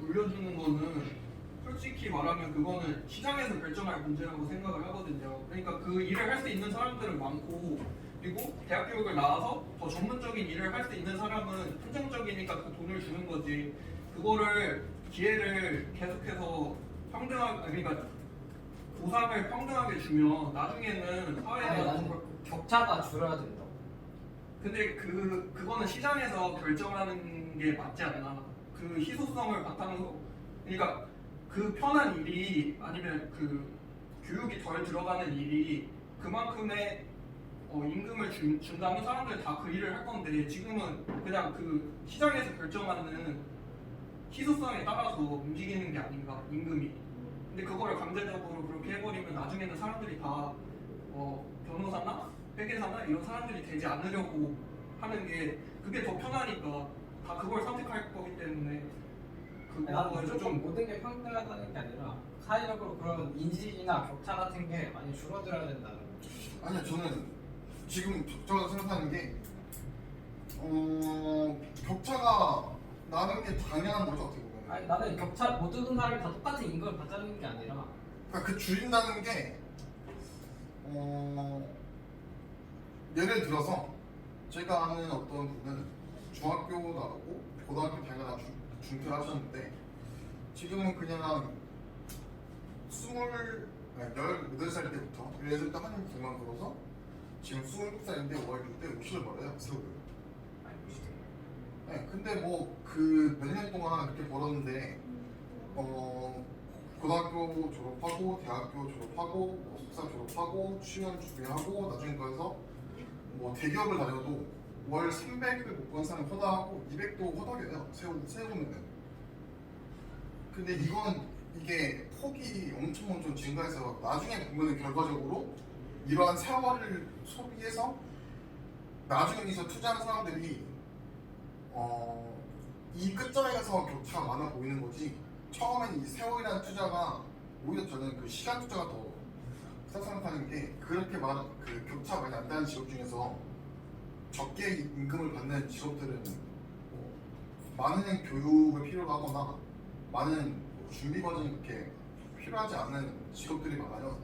올려주는 거는 솔직히 말하면 그거는 시장에서 결정할 문제라고 생각을 하거든요. 그러니까 그 일을 할 수 있는 사람들은 많고, 그리고 대학 교육을 나와서 더 전문적인 일을 할 수 있는 사람은 한정적이니까 그 돈을 주는 거지. 그거를 기회를 계속해서 그러니까 보상을 평등하게 주면 나중에는 사회가 격차가 줄어야 된다. 근데 그거는 시장에서 결정하는 게 맞지 않나. 그 희소성을 바탕으로, 그러니까 그 편한 일이 아니면 그 교육이 덜 들어가는 일이 그만큼의 임금을 준다면 사람들이 다 그 일을 할 건데, 지금은 그냥 그 시장에서 결정하는 희소성에 따라서 움직이는 게 아닌가, 임금이. 근데 그거를 강제적으로 그렇게 해버리면 나중에는 사람들이 다 변호사나 회계사나 이런 사람들이 되지 않으려고 하는 게 그게 더 편하니까 다 그걸 선택할 거기 때문에 나는 그거에서 무조건 좀 모든 게 평등하다는 게 아니라 사회적으로 그런 인식이나 격차 같은 게 많이 줄어들어야 된다는 거죠. 아니요, 저는 지금 적절하다고 생각하는 게 격차가 나는 게 당연한 거죠, 어떻게 보면. 아니 나는 격차 모든 사람이 다 똑같은 임금을 받자는 게 아니라 그러니까 그 줄인다는 게 예를 들어서 제가 아는 어떤 분은 중학교 나오고 고등학교 당연히 중퇴를 하셨는데 지금은 그냥 18살 때부터 18살 때 한임 기만 걸어서 지금 27살인데 월 그때 50을 벌어요, 세월을. 네, 근데 뭐 그 몇 년 동안 그렇게 벌었는데 고등학교 졸업하고 대학교 졸업하고 뭐 석사 졸업하고 취업 준비하고 나중에 가서 뭐 대기업을 다녀도 월 300을 못 번 사람 허다하고 200도 허다해요. 세우면은. 근데 이게 폭이 엄청 증가해서 나중에 보면 결과적으로 이러한 세월을 소비해서 나중에 여기서 투자하는 사람들이 이 끝자락에 가서 격차가 많아 보이는 거지. 처음엔 이 세월이라는 투자가 오히려 저는 그 시간 투자가 더 생각하는 게 그렇게 많은 그 격차가 많이 안 나는 직업 중에서 적게 임금을 받는 직업들은 많은 교육을 필요로 하거나 많은 준비 과정이 그렇게 필요하지 않은 직업들이 많아요.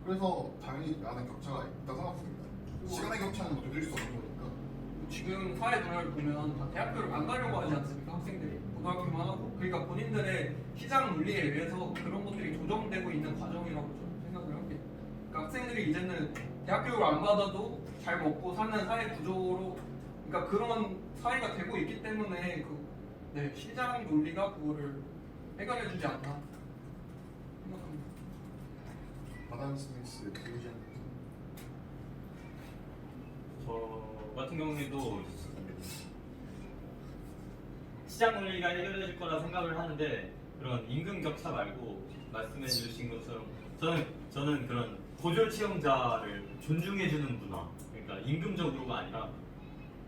그래서 당연히 많은 격차가 있다고 생각합니다. 시간의 격차는 누릴 수 없는 거니까. 지금 사회 문화를 보면 다 대학교를 안 가려고 하지 않습니까? 학생들이 고등학교만 하고 그러니까 본인들의 시장 논리에 의해서 그런 것들이 조정되고 있는 과정이라고 저는 생각을 합니다. 그러니까 학생들이 이제는 대학교를 안 받아도 잘 먹고 사는 사회 구조로 그러니까 그런 사회가 되고 있기 때문에 시장 논리가 그거를 해결해주지 않나 생각합니다. 마담 스미스 텔리전 저 같은 경우에도 시장 논리가 해결해줄 거라 생각을 하는데 그런 임금 격차 말고 말씀해 주신 것처럼 저는 그런 고졸 채용자를 존중해주는 문화, 그러니까 임금적으로가 아니라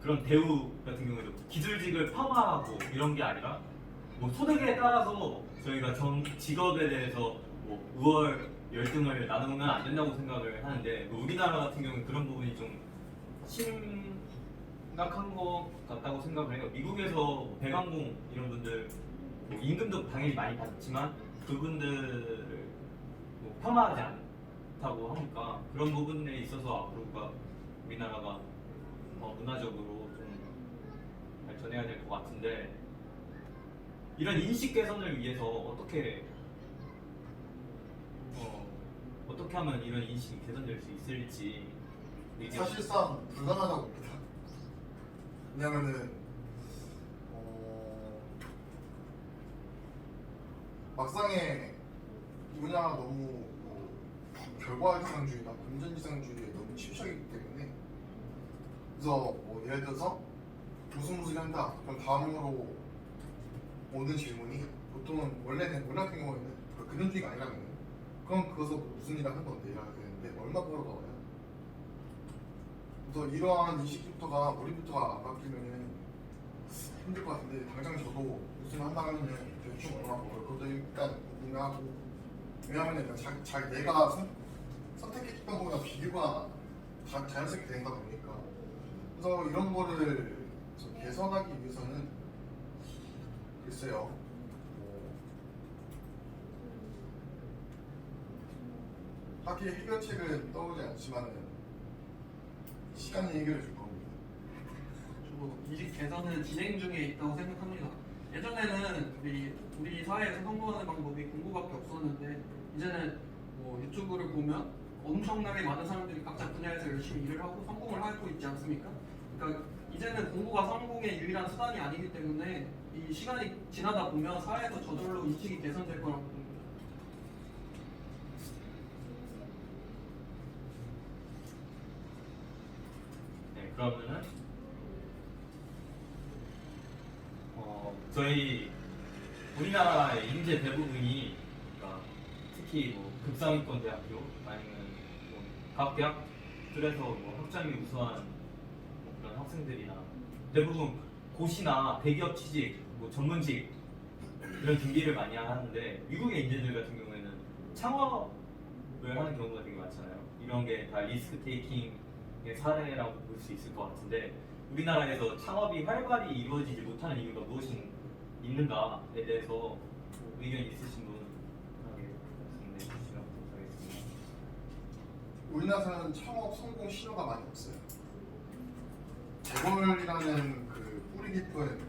그런 대우 같은 경우에도 기술직을 폄하하고 이런 게 아니라 뭐 소득에 따라서 저희가 직업에 대해서 뭐 우월 열등을 나누면 안 된다고 생각을 하는데 우리나라 같은 경우는 그런 부분이 좀 심각한 것 같다고 생각을 해요. 미국에서 배관공 이런 분들 뭐 임금도 당연히 많이 받지만 그분들을 뭐 폄하하지 않다고 하니까 그런 부분에 있어서 앞으로가 우리나라가 문화적으로 좀 발전해야 될 것 같은데 이런 인식 개선을 위해서 어떻게 하면 이런 인식이 개선될 수 있을지 사실상 불가능하다고 봅니다. 왜냐면은 막상에 분야가 너무 결과지상주의나 금전지상주의에 너무 치우쳐있기 때문에 그래서 뭐 예를 들어서 무슨 한다 그럼 다음으로 오는 질문이 보통은 원래 같은 경우에는 금전주의가 아니라면 그럼 그것은 무슨 일을 한 건데 이라고 되는데 얼마 벌어가요? 그래서 이러한 인식부터가 머리부터가 안 바뀌면은 힘들 것 같은데 당장 저도 무슨 한다 하면은 대충 얼마 벌어 그것도 일단 궁금해하고 왜냐하면은 내가 선택했던 거랑 비교가 다 자연스럽게 된다 보니까 그래서 이런 거를 좀 개선하기 위해서는 글쎄요 딱히 해결책은 떠오르지 않지만은 시간이 해결해 줄 겁니다. 저도 인식 개선은 진행 중에 있다고 생각합니다. 예전에는 우리 사회에서 성공하는 방법이 공부밖에 없었는데 이제는 뭐 유튜브를 보면 엄청나게 많은 사람들이 각자 분야에서 열심히 일을 하고 성공을 하고 있지 않습니까? 그러니까 이제는 공부가 성공의 유일한 수단이 아니기 때문에 이 시간이 지나다 보면 사회에서 저절로 인식이 개선될 거라고 봅니다. 네, 그러면은 저희 우리나라의 인재 대부분이 그러니까 특히 뭐 극상위권 대학교 아니면 뭐 과학대학 곳들에서 뭐 학점이 우수한 뭐 그런 학생들이나 대부분 고시나 대기업 취직, 뭐 전문직 이런 준비를 많이 하는데 미국의 인재들 같은 경우에는 창업을 하는 경우가 되게 많잖아요. 이런 게 다 리스크 테이킹의 사례라고 볼 수 있을 것 같은데 우리나라에서 창업이 활발히 이루어지지 못하는 이유가 무엇이 있는가에 대해서 뭐 의견 있으신 분 편하게 말씀해 주시면 감사하겠습니다. 우리나라는 창업 성공 신호가 많이 없어요. 재벌이라는 그 뿌리 깊은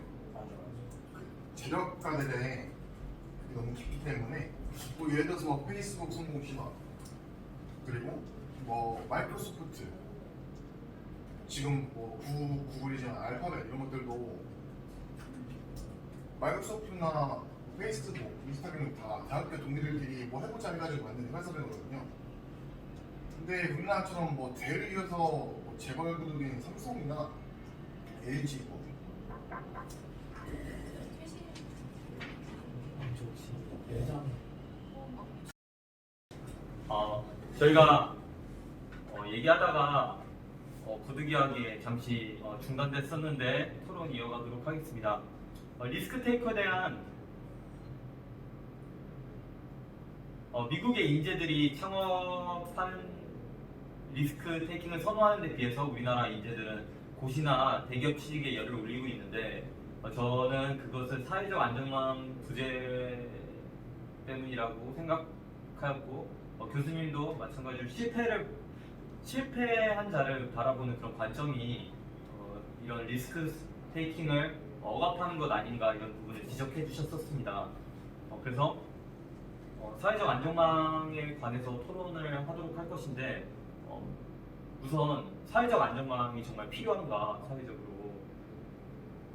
재력가들의 너무 깊기 때문에 뭐 예를 들어서 뭐 페이스북 성공 신화 그리고 뭐 마이크로소프트 지금 뭐 구글이지만 알파벳 이런 것들도 마이크로소프트나 페이스북, 인스타그램 다 대학교 동기들끼리 뭐 해보자 해가지고 만든 회사들이거든요. 근데 우리나라처럼 뭐 대를 이어서 뭐 재벌 그룹인 삼성이나 LG 뭐 저희가 얘기하다가 부득이하게 잠시 중단됐었는데 토론 이어가도록 하겠습니다. 리스크 테이커에 대한 미국의 인재들이 창업하는 리스크 테이킹을 선호하는 데 비해서 우리나라 인재들은 고시나 대기업 취직에 열을 올리고 있는데 저는 그것은 사회적 안정망 부재 때문이라고 생각하였고 교수님도 마찬가지로 실패한 자를 바라보는 그런 관점이 이런 리스크 테이킹을 억압하는 것 아닌가 이런 부분을 지적해 주셨었습니다. 그래서 사회적 안정망에 관해서 토론을 하도록 할 것인데 우선 사회적 안정망이 정말 필요한가 사회적으로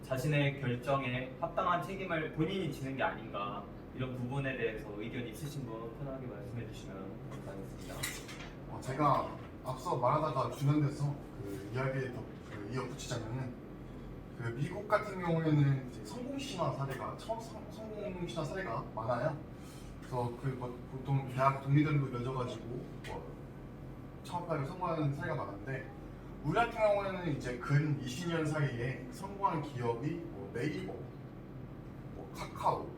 자신의 결정에 합당한 책임을 본인이 지는 게 아닌가 이런 부분에 대해서 의견 있으신 분 편하게 말씀해 주시면 감사하겠습니다. 제가 앞서 말하다가 중단돼서 그 이야기에 더 이어붙이자면은 그 미국 같은 경우에는 이제 성공 신화 사례가 성공 신화 사례가 많아요. 그래서 뭐 보통 대학 동기들도 맺어가지고 뭐 창업하기 성공하는 사례가 많은데 우리 같은 경우에는 이제 근 20년 사이에 성공한 기업이 뭐 네이버, 뭐 카카오 뭐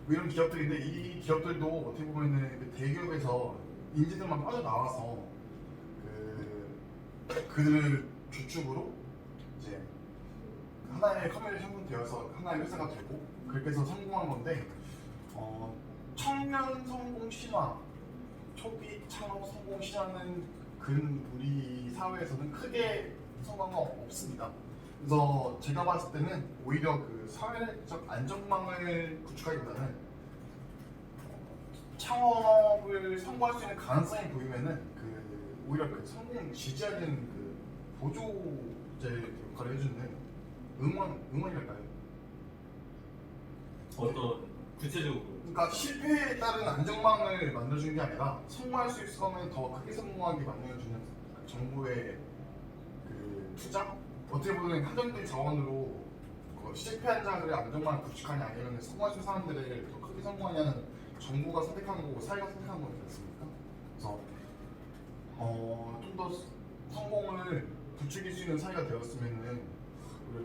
이런 기업들인데 이 기업들도 어떻게 보면은 그 대기업에서 인재들만 빠져나와서 그들을 주축으로 이제 하나의 커뮤니티 형성되어서 하나의 회사가 되고 그렇게 해서 성공한 건데 청년 성공 신화, 초기 창업 성공 신화는 우리 사회에서는 크게 성공은 없습니다. 그래서 제가 봤을 때는 오히려 그 사회적 안정망을 구축하기보다는 창업을 성공할 수 있는 가능성이 보이면은 오히려 그 성공 지지하는 그 보조제 역할을 해주는 응원이랄까요? 어떤 구체적으로? 그러니까 실패에 따른 안정망을 만들어주는 게 아니라 성공할 수 있으면 더 크게 성공하게 만들어주는 정부의 그 투자? 어떻게 보면 한정된 자원으로 실패한 자들의 안정망을 구축하냐 아니면 성공할 수 있는 사람들을 더 크게 성공하냐는 정부가 선택하는 거고 사회가 선택하는 거지 않습니까? 그래서 좀 더 성공을 부추길 수 있는 사회가 되었으면은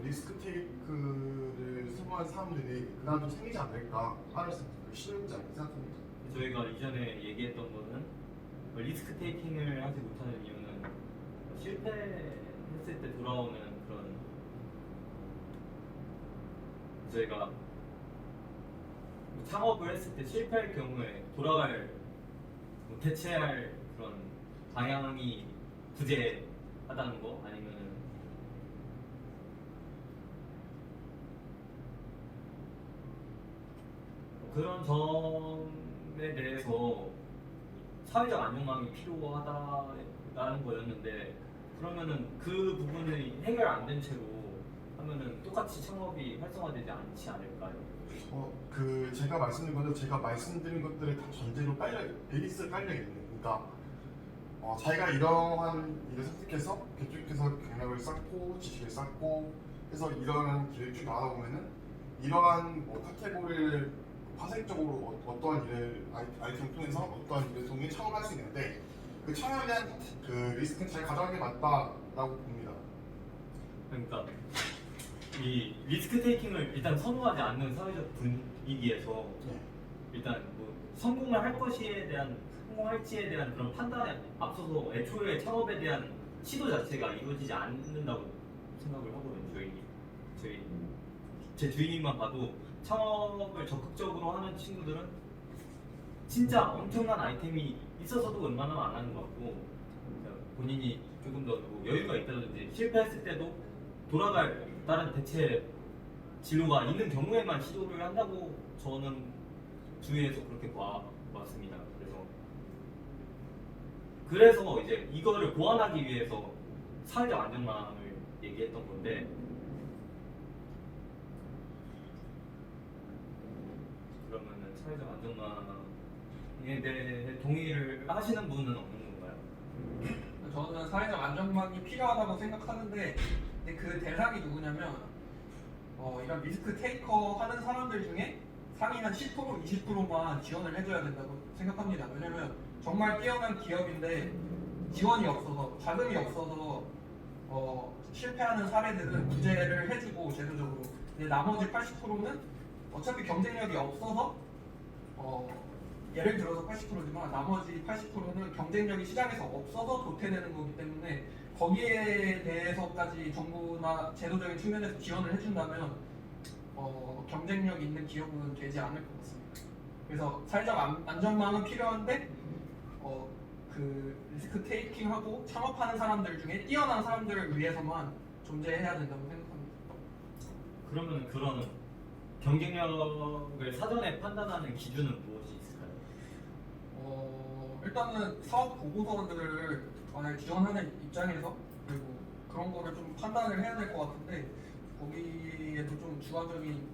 리스크 테이크를 성공한 사람들이 그나마 좀 생기지 않을까 하는 신뢰지 않게 생각합니다. 저희가 이전에 얘기했던 거는 리스크 테이킹을 하지 못하는 이유는 실패했을 때 돌아오는 그런 저희가 창업을 했을 때 실패할 경우에 돌아갈 대체할 그런 방향이 부재하다는 거 아니면은 그런 점에 대해서 사회적 안정망이 필요하다는 거였는데 그러면은 그 부분이 해결 안 된 채로 하면은 똑같이 창업이 활성화되지 않지 않을까요? 제가 말씀드린 것도 제가 말씀드린 것들을 다 전제로 베이스를 깔려 있는 그러니까 자기가 이러한 일을 선택해서 계속해서 경력을 쌓고 지식을 쌓고 해서 이러한 길을 쭉 나가다 보면은 이러한 뭐 카테고리를 파생적으로 어떠한 일을 아이템을 통해서 어떠한 일을 통해 창업할 수 있는데 그 청약에 대한 그 리스크는 잘 가져가는 게 맞다라고 봅니다. 그러니까 이 리스크 테이킹을 일단 선호하지 않는 사회적 분위기에서 네. 일단 뭐 성공할지에 대한 그런 판단에 앞서서 애초에 창업에 대한 시도 자체가 이루어지지 않는다고 생각을 하거든요. 제 주위만 봐도 창업을 적극적으로 하는 친구들은 진짜 엄청난 아이템이 있어서도 웬만하면 안 하는 것 같고, 그러니까 본인이 조금 더 뭐 여유가 있다든지 실패했을 때도 돌아갈 다른 대체 진로가 있는 경우에만 시도를 한다고 저는 주위에서 그렇게 봐왔습니다. 그래서 이제 이거를 보완하기 위해서 사회적 안전망을 얘기했던 건데, 그러면은 사회적 안전망에 대해 동의를 하시는 분은 없는 건가요? 저는 사회적 안전망이 필요하다고 생각하는데, 근데 그 대상이 누구냐면 이런 리스크 테이커 하는 사람들 중에 상위 한 10%, 20%만 지원을 해줘야 된다고 생각합니다. 왜냐면 정말 뛰어난 기업인데 지원이 없어서, 자금이 없어서 실패하는 사례들은 구제를 해주고 제도적으로. 근데 나머지 80%는 어차피 경쟁력이 없어서 예를 들어서 80%지만 나머지 80%는 경쟁력이 시장에서 없어서 도태되는 거기 때문에 거기에 대해서까지 정부나 제도적인 측면에서 지원을 해준다면 경쟁력 있는 기업은 되지 않을 것 같습니다. 그래서 사회적 안전망은 필요한데 그 리스크 테이킹하고 창업하는 사람들 중에 뛰어난 사람들을 위해서만 존재해야 된다고 생각합니다. 그러면 그런 경쟁력을 사전에 판단하는 기준은 무엇이 있을까요? 일단은 사업 보고서들을 만약에 지원하는 입장에서 그리고 그런 거를 좀 판단을 해야 될 것 같은데 거기에도 좀 주관적인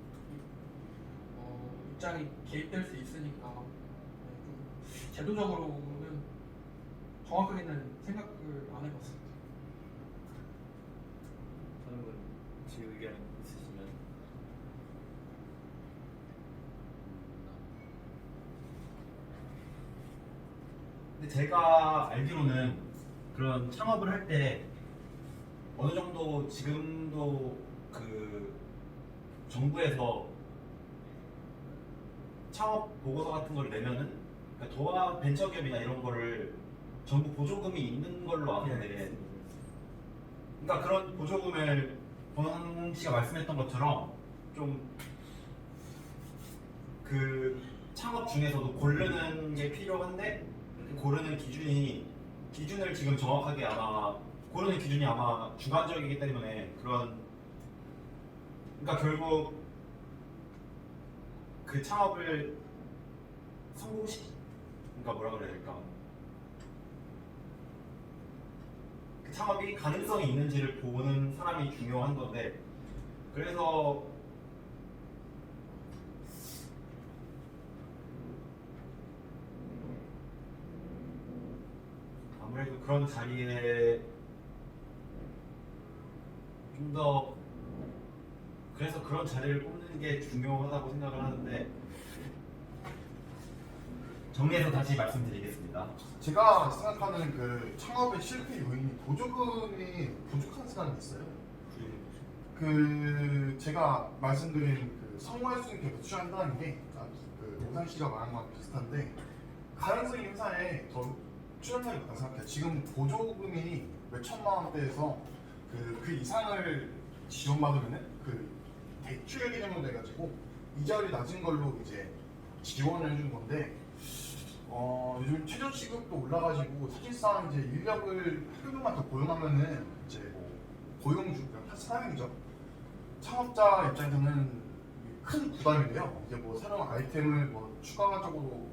입장이 개입될 수 있으니까 좀 제도적으로는 정확하게는 생각을 안 해봤습니다. 다른 분 혹시 의견 있으시면? 근데 제가 알기로는 그런 창업을 할 때 어느 정도 지금도 그 정부에서 창업 보고서 같은 걸 내면은 그러니까 도화 벤처기업이나 이런 거를 정부 보조금이 있는 걸로 아는데, 그러니까 그런 보조금을 권원 씨가 말씀했던 것처럼 좀 그 창업 중에서도 고르는 게 필요한데 그 고르는 기준을 지금 정확하게 아마 고르는 기준이 아마 주관적이기 때문에 그런, 그러니까 결국 그 창업을 그러니까 뭐라 그래야 될까, 그 창업이 가능성이 있는지를 보는 사람이 중요한 건데, 그래서 아무래도 그런 자리에 좀 더, 그래서 그런 자리를 뽑는 게 중요하다고 생각을 하는데, 정리해서 다시 말씀드리겠습니다. 제가 생각하는 그 창업의 실패 요인이 보조금이 부족한 사람이 있어요. 그 제가 말씀드린 그 성공할 수 있는 기업에 투자한다는 게그 오상 씨가 말한 거랑 비슷한데 가능성이 있는 회사에 더 투자하는 게 맞다고 생각해요. 지금 보조금이 몇 천만 원대에서 그 이상을 지원받으면은 그 대출 개념으로 돼가지고 이자율이 낮은 걸로 이제 지원을 해주는 건데 요즘 최저 시급도 올라가지고 사실상 이제 인력을 한두 명만 더 고용하면은 이제 뭐 고용주 그냥 사람이죠. 창업자 입장에서는 큰 부담이 돼요. 이제 뭐 새로운 아이템을 뭐 추가적으로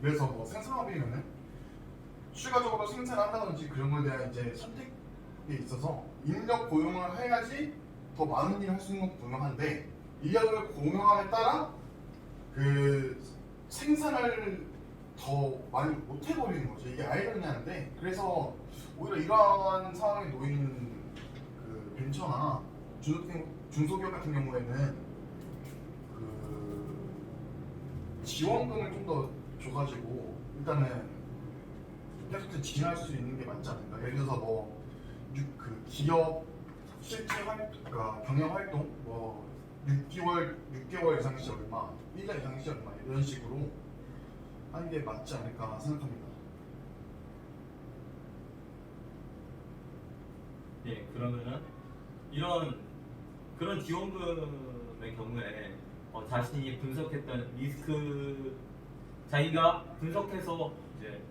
그래서 뭐 생산업이면은 추가적으로 생산한다든지 그런 거에 대한 이제 선택에 있어서 인력 고용을 해야지 더 많은 일을 할 수 있는 건 분명한데 인력을 고용함에 따라 그 생산을 더 많이 못 해버리는 거죠. 이게 아이러니한데 그래서 오히려 이러한 상황에 놓인 그 벤처나 중소기업 같은 경우에는 그 지원금을 좀 더 줘가지고 일단은 계속해서 진행할 수 있는 게 맞지 않을까? 예를 들어서 그 기업 실제 그러니까 경영 활동 6개월 이상 시 얼마, 1년 이상 시 얼마 이런 식으로 하는 게 맞지 않을까 생각합니다. 예, 그러면은 그런 지원금의 경우에 자신이 분석했던 리스크, 자기가 분석해서 이제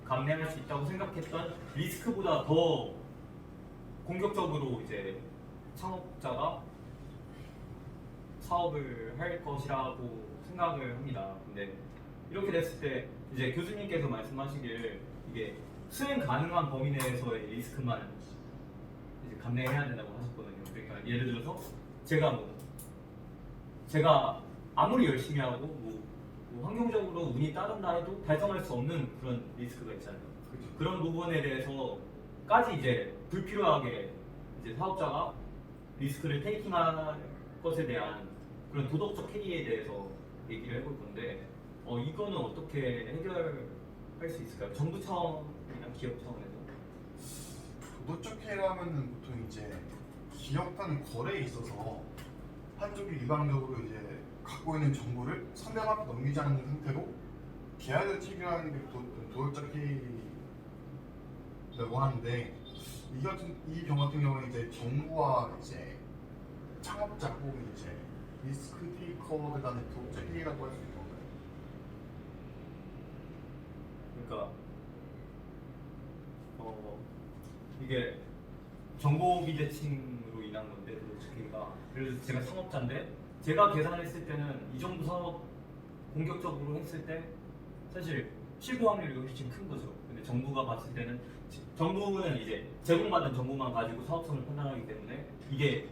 감내할 수 있다고 생각했던 리스크보다 더 공격적으로 이제 창업자가 사업을 할 것이라고 생각을 합니다. 근데 이렇게 됐을 때 이제 교수님께서 말씀하시길 이게 수행 가능한 범위 내에서의 리스크만 이제 감내해야 된다고 하셨거든요. 그러니까 예를 들어서 제가 아무리 열심히 하고 뭐 환경적으로 운이 따른다 해도 달성할 수 없는 그런 리스크가 있잖아요. 그렇죠. 그런 부분에 대해서까지 이제 불필요하게 이제 사업자가 리스크를 테이킹할 것에 대한 그런 도덕적 해이에 대해서 얘기를 해볼 건데 이거는 어떻게 해결할 수 있을까요? 정부 차원이나 기업 차원에서? 도덕적 해라면은 보통 이제 기업 간 거래에 있어서 한쪽이 일방적으로 이제 갖고 있는 정보를 상대방한테 넘기지 않는 상태로 계약을 체결하는 게 도덕적 해라고 하는데 이 경우 같은 경우는 이제 정부와 이제 창업자 혹은 이제 리스크 테이커에 대한 도덕적 해라고 할 수 있는 건가요? 그러니까 이게 정보 비대칭으로 인한 건데 도덕적해가 그래서 제가 창업자인데 제가 계산했을 때는 이 정도 사업 공격적으로 했을 때 사실 실패 확률이 훨씬 큰 거죠. 근데 정부가 봤을 때는 정부는 이제 제공받은 정보만 가지고 사업성을 판단하기 때문에 이게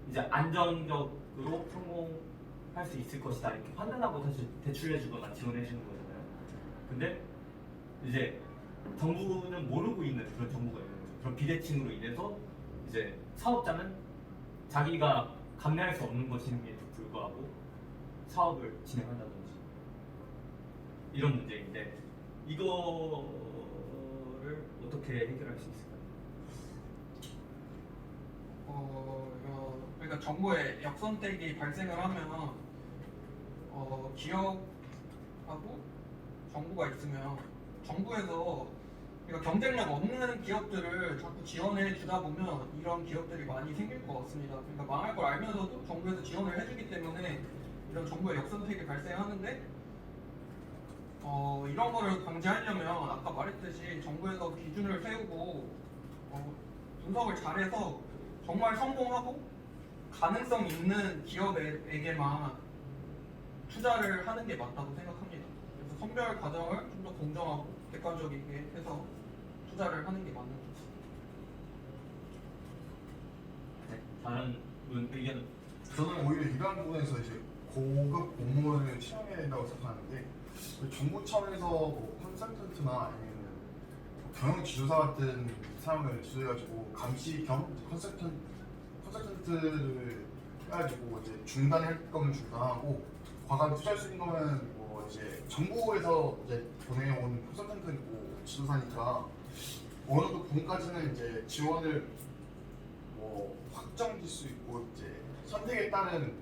이제 안정적으로 성공할 수 있을 것이다 이렇게 판단하고 사실 대출해주거나 지원해주는 거잖아요. 근데 이제 정부는 모르고 있는 그런 정보가 있는 거죠. 그런 비대칭으로 인해서 이제 사업자는 자기가 감내할 수 없는 것임에도 불구하고 사업을 진행한다든지 이런 문제인데 이거를 어떻게 해결할 수 있을까요? 그러니까 정보의 역선택이 발생을 하면 기업하고 정부가 있으면 정부에서 그러니까 경쟁력 없는 기업들을 자꾸 지원해 주다 보면 이런 기업들이 많이 생길 것 같습니다. 그러니까 망할 걸 알면서도 정부에서 지원을 해주기 때문에 이런 정부의 역선택이 발생하는데 이런 거를 방지하려면 아까 말했듯이 정부에서 기준을 세우고 분석을 잘해서 정말 성공하고 가능성 있는 기업에게만 투자를 하는 게 맞다고 생각합니다. 그래서 선별 과정을 좀 더 공정하고 객관적이게 해서 투자를 하는 게 맞는 거죠. 네, 다른 분 의견? 저는 오히려 이러한 부분에서 이제 고급 공무원을 채용해야 된다고 생각하는데 정부 차원에서 컨설턴트나 아니면 경영 지도사 같은 사람을 지도해가지고 감시 겸 컨설턴트를 해가지고 이제 중단할 거면 중단하고 과감히 투자할 수 있는 거는 이제 정부에서 이제 보내온 컨설턴트고 지도사니까 어느 정도 부분까지는 이제 지원을 확정될 수 있고 이제 선택에 따른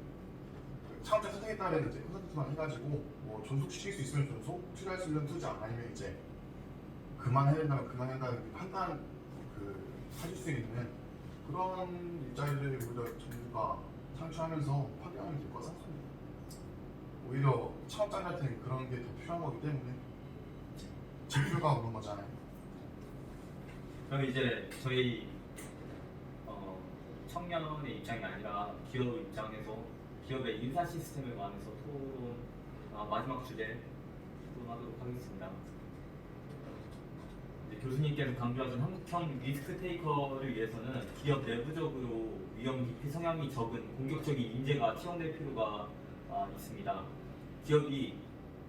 창업자 선택에 따른 이제 컨설턴트만 해가지고 존속시킬 수 있으면 존속, 투자할 수 있는 투자 아니면 이제 그만해야 된다면 그만해야 된다는 판단 하실 수 있는 그런 일자리를 오히려 정부가 창출하면서 파괴하면 될 것 같습니다. 오히려 창업자한테는 그런 게 더 필요한 거기 때문에 지표가 오는 거잖아요. 그럼 이제 저희 청년의 입장이 아니라 기업 입장에서 기업의 인사 시스템에 관해서 토론 마지막 주제 토론하도록 하겠습니다. 이제 교수님께서 강조하신 한국형 리스크 테이커를 위해서는 기업 내부적으로 위험 기피 성향이 적은 공격적인 인재가 채용될 필요가 있습니다. 기업이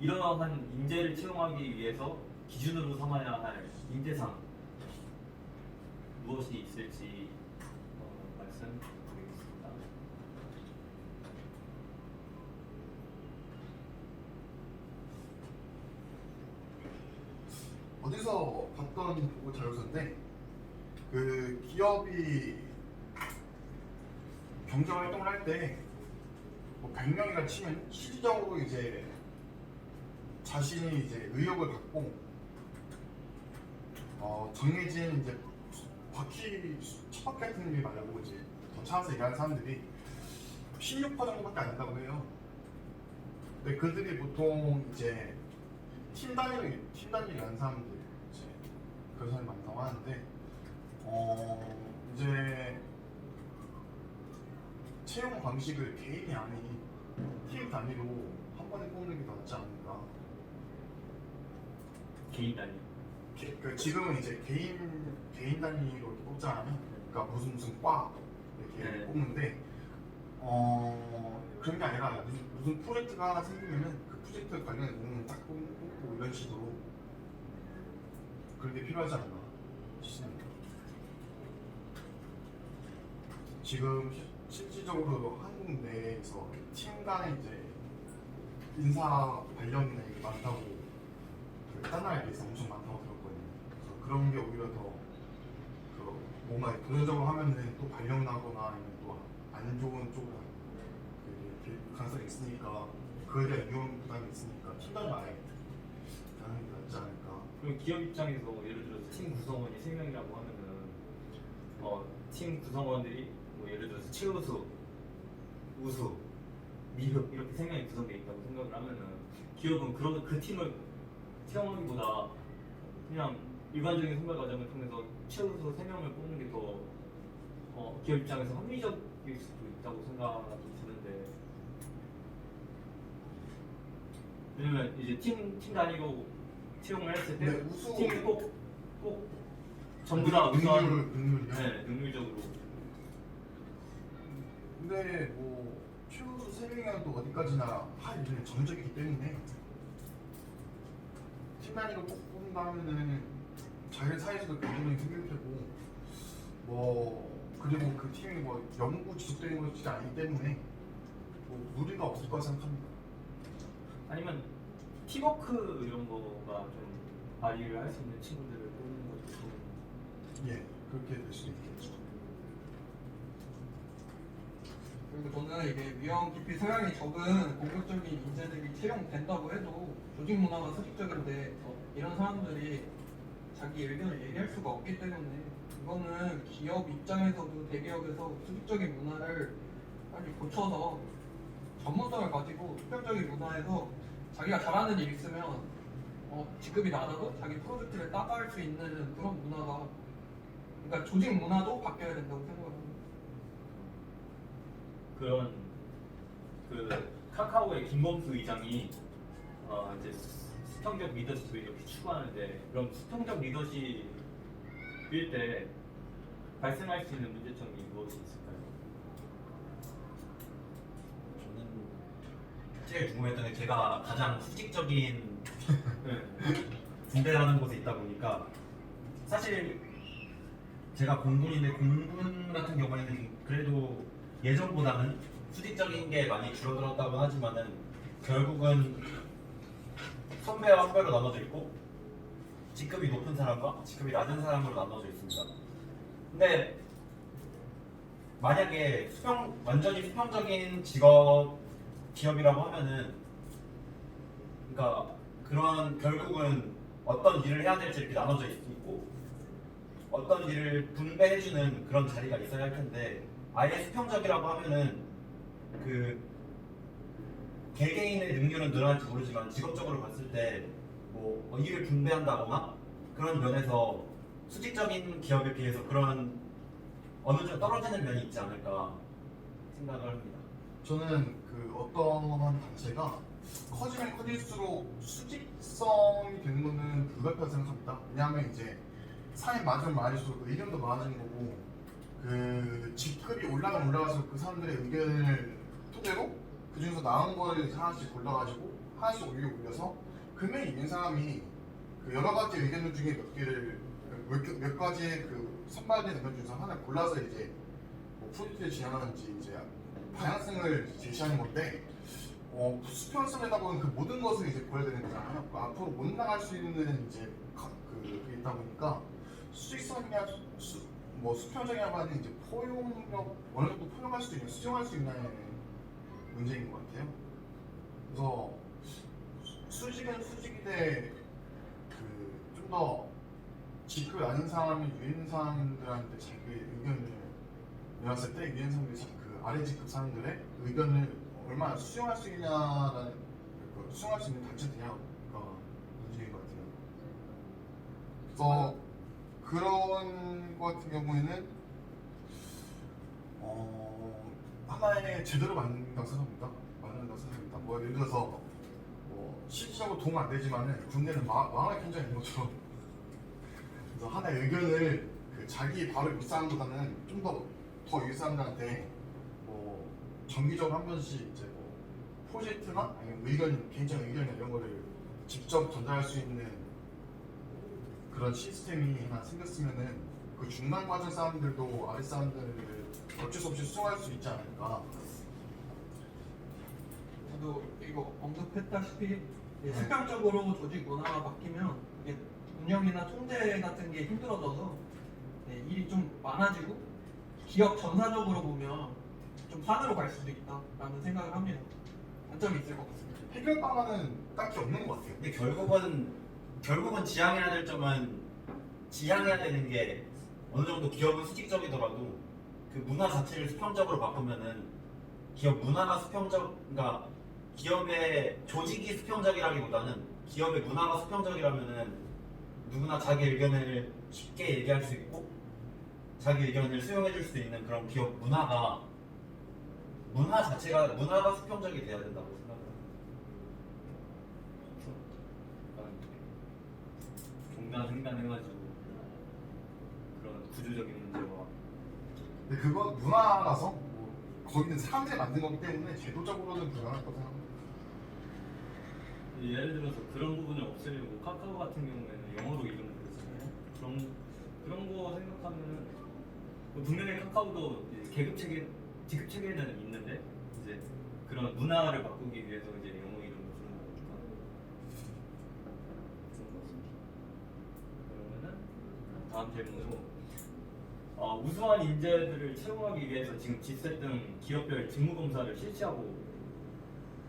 이러한 인재를 채용하기 위해서 기준으로 삼아야 할 인재상 무엇이 있을지 말씀드리겠습니다. 어디서 어디서 봤던 보고 자료서인데 그 기업이 경제 활동을 할 때 뭐 100명이라 치면 실질적으로 이제 자신이 이제 의욕을 갖고 정해진 이제 바퀴 첫 바퀴 같은 일 말고 이제 더 차서 일하는 사람들이 16% 정도밖에 안 된다고 해요. 근데 그들이 보통 이제 팀 단위로 일하는 사람들 이제 그런 사람이 많다고 하는데 이제 채용 방식을 개인이 아닌 팀 단위로 한 번에 뽑는 게 더 낫지 않을까. 개인 단위. 지금은 이제 개인 단위로 이렇게 뽑잖아요. 그러니까 무슨 과 이렇게 네. 뽑는데 그런 게 아니라 무슨 프로젝트가 하나 생기면은 그 프로젝트 관련 응원 딱 뽑고 이런 식으로 그런 게 필요하지 않나 싶습니다. 지금 실질적으로 한국 내에서 팀 간의 이제 인사 관련이 많다고 딴 나라에 비해서 엄청 많다고 들었거든요. 그래서 그런 게 오히려 더 뭔가 도전적으로 하면은 또 발령나거나 아니면 또 안 좋은 쪽으로 가능성이 있으니까 그에 대한 위험 부담이 있으니까 팀 단위 아예 하는 게 낫지 않을까. 그럼 기업 입장에서 예를 들어서 팀 구성원이 3명이라고 하면은 팀 구성원들이 뭐 예를 들어서 최우수, 우수, 미흡 이렇게 3명이 구성되어 있다고 생각을 하면은 기업은 그 팀을 채용하기보다 그냥 일반적인 선발 과정을 통해서 최우수 3명을 뽑는 게 더 기업 입장에서 합리적일 수도 있다고 생각이 드는데, 왜냐면 이제 팀 단위로 채용을 했을 때 근데 우수 팀이 꼭 전부 다 우수한 능률이요? 네, 능률적으로. 근데 뭐 최우수 3명이라도 어디까지나 할 일은 정적이기 때문에 팀 단위로 뽑는다 하면은 자기 사이에서도 경쟁이 생길 테고 그리고 그 팀이 영구 지속되는 것이 아니기 때문에 무리가 없을 거라 생각합니다. 아니면 팀워크 이런 거가 좀 발휘를 할 수 있는 친구들을 뽑는 것도 좋은. 예, 그렇게 될 수도 있겠죠. 그리고 저는 이게 위험 깊이 소양이 적은 공격적인 인재들이 채용된다고 해도 조직 문화가 수직적인데 이런 사람들이 자기 의견을 얘기할 수가 없기 때문에 이거는 기업 입장에서도 대기업에서 수직적인 문화를 빨리 고쳐서 전문성을 가지고 수평적인 문화에서 자기가 잘하는 일 있으면 직급이 낮아도 자기 프로젝트를 따라할 수 있는 그런 문화가, 그러니까 조직 문화도 바뀌어야 된다고 생각합니다. 그런 카카오의 김범수 의장이 이제 수평적 리더십을 이렇게 추구하는데, 그럼 수평적 리더십일 때 발생할 수 있는 문제점이 무엇이 있을까요? 저는 제일 궁금했던 게 제가 가장 수직적인 군대라는 곳에 있다 보니까 사실 제가 공군인데 공군 같은 경우에는 그래도 예전보다는 수직적인 게 많이 줄어들었다고 하지만은 결국은 선배와 후배로 나눠져 있고 직급이 높은 사람과 직급이 낮은 사람으로 나눠져 있습니다. 근데 만약에 완전히 수평적인 기업이라고 하면은, 그러니까 그런 결국은 어떤 일을 해야 될지 이렇게 나눠져 있고 어떤 일을 분배해주는 그런 자리가 있어야 할 텐데, 아예 수평적이라고 하면은 그 개개인의 능률은 늘어날지 모르지만 직업적으로 봤을 때 뭐 일을 분배한다거나 그런 면에서 수직적인 기업에 비해서 그런 어느 정도 떨어지는 면이 있지 않을까 생각을 합니다. 저는 어떤 단체가 커지면 커질수록 수직성이 되는 거는 불가피하다고 생각합니다. 왜냐하면 이제 사람이 많으면 많을수록 의견도 많아지는 거고, 직급이 올라가면 올라갈수록 그 사람들의 의견을 토대로 그 중에서 나은 걸 하나씩 골라가지고 하나씩 올려서 금액이 있는 사람이 여러 가지 의견들 중에 몇 가지의 선발된 의견 중에서 하나 골라서 이제 프로젝트를 진행하는지 이제 방향성을 제시하는 건데, 수평성에다 보면 그 모든 것을 이제 보여야 되는 거잖아요. 앞으로 못 나갈 수 있는 이제 그 있다 보니까 수직성이냐 뭐 수평적이냐고 하는 이제 포용력 어느 정도 포용할 수 있냐 수정할 수 있냐의 문제인 것 같아요. 그래서 수직은 수직인데 그 좀 더 직급이 아닌 사람이 위인 사람들한테 자기 의견을 내놨을 때 위인 사람들이 그 아래 직급 사람들의 의견을 얼마나 수용할 수 있냐라는 수용할 수 있는 단체들이냐가 문제인 것 같아요. 그래서 그런 것 같은 경우에는 하나의 제대로 만든다고 생각합니다. 뭐 예를 들어서 뭐 실질적으로 도움 안 되지만은 군대는 망할 현장이 있는 것처럼 그래서 하나의 의견을 그 자기 바로 윗사람보다는 좀 더 윗사람들한테 뭐 정기적으로 한 번씩 이제 뭐 프로젝트나 아니면 의견 개인적인 의견이나 이런 거를 직접 전달할 수 있는 그런 시스템이 하나 생겼으면은 그 중간 과정 사람들도 아래 사람들을 어쩔 수 없이 수용할 수 있지 않을까. 저도 이거 언급했다시피 수평적으로 조직 문화가 바뀌면 이게 운영이나 통제 같은 게 힘들어져서 일이 좀 많아지고 기업 전사적으로 보면 좀 산으로 갈 수도 있다라는 생각을 합니다. 단점이 있을 것 같습니다. 해결 방안은 딱히 없는 것 같아요. 근데 결국은 지향해야 될 점은 지향해야 되는 게 어느 정도 기업은 수직적이더라도 그 문화 자체를 수평적으로 바꾸면은 기업 문화가 그러니까 기업의 조직이 수평적이라기보다는 기업의 문화가 수평적이라면은 누구나 자기 의견을 쉽게 얘기할 수 있고 자기 의견을 수용해줄 수 있는 그런 기업 문화가 수평적이 돼야 된다고 생각합니다. 종단횡단해가지고 그런 구조적인 문제와 근데 그건 문화라서 뭐 거기는 사람들이 만든 거기 때문에 제도적으로는 불가능할 거다 생각합니다. 예를 들어서 그런 부분을 없애려고 카카오 같은 경우에는 영어로 이름을 그렸잖아요. 그런 거 생각하면은 분명히 카카오도 이제 직급 체계는 있는데 이제 그런 문화를 바꾸기 위해서 이제 영어 이름을 부르는 거니까 그런 거 같습니다. 그러면은 다음 질문으로 우수한 인재들을 채용하기 위해서 지금 지셋 등 기업별 직무 검사를 실시하고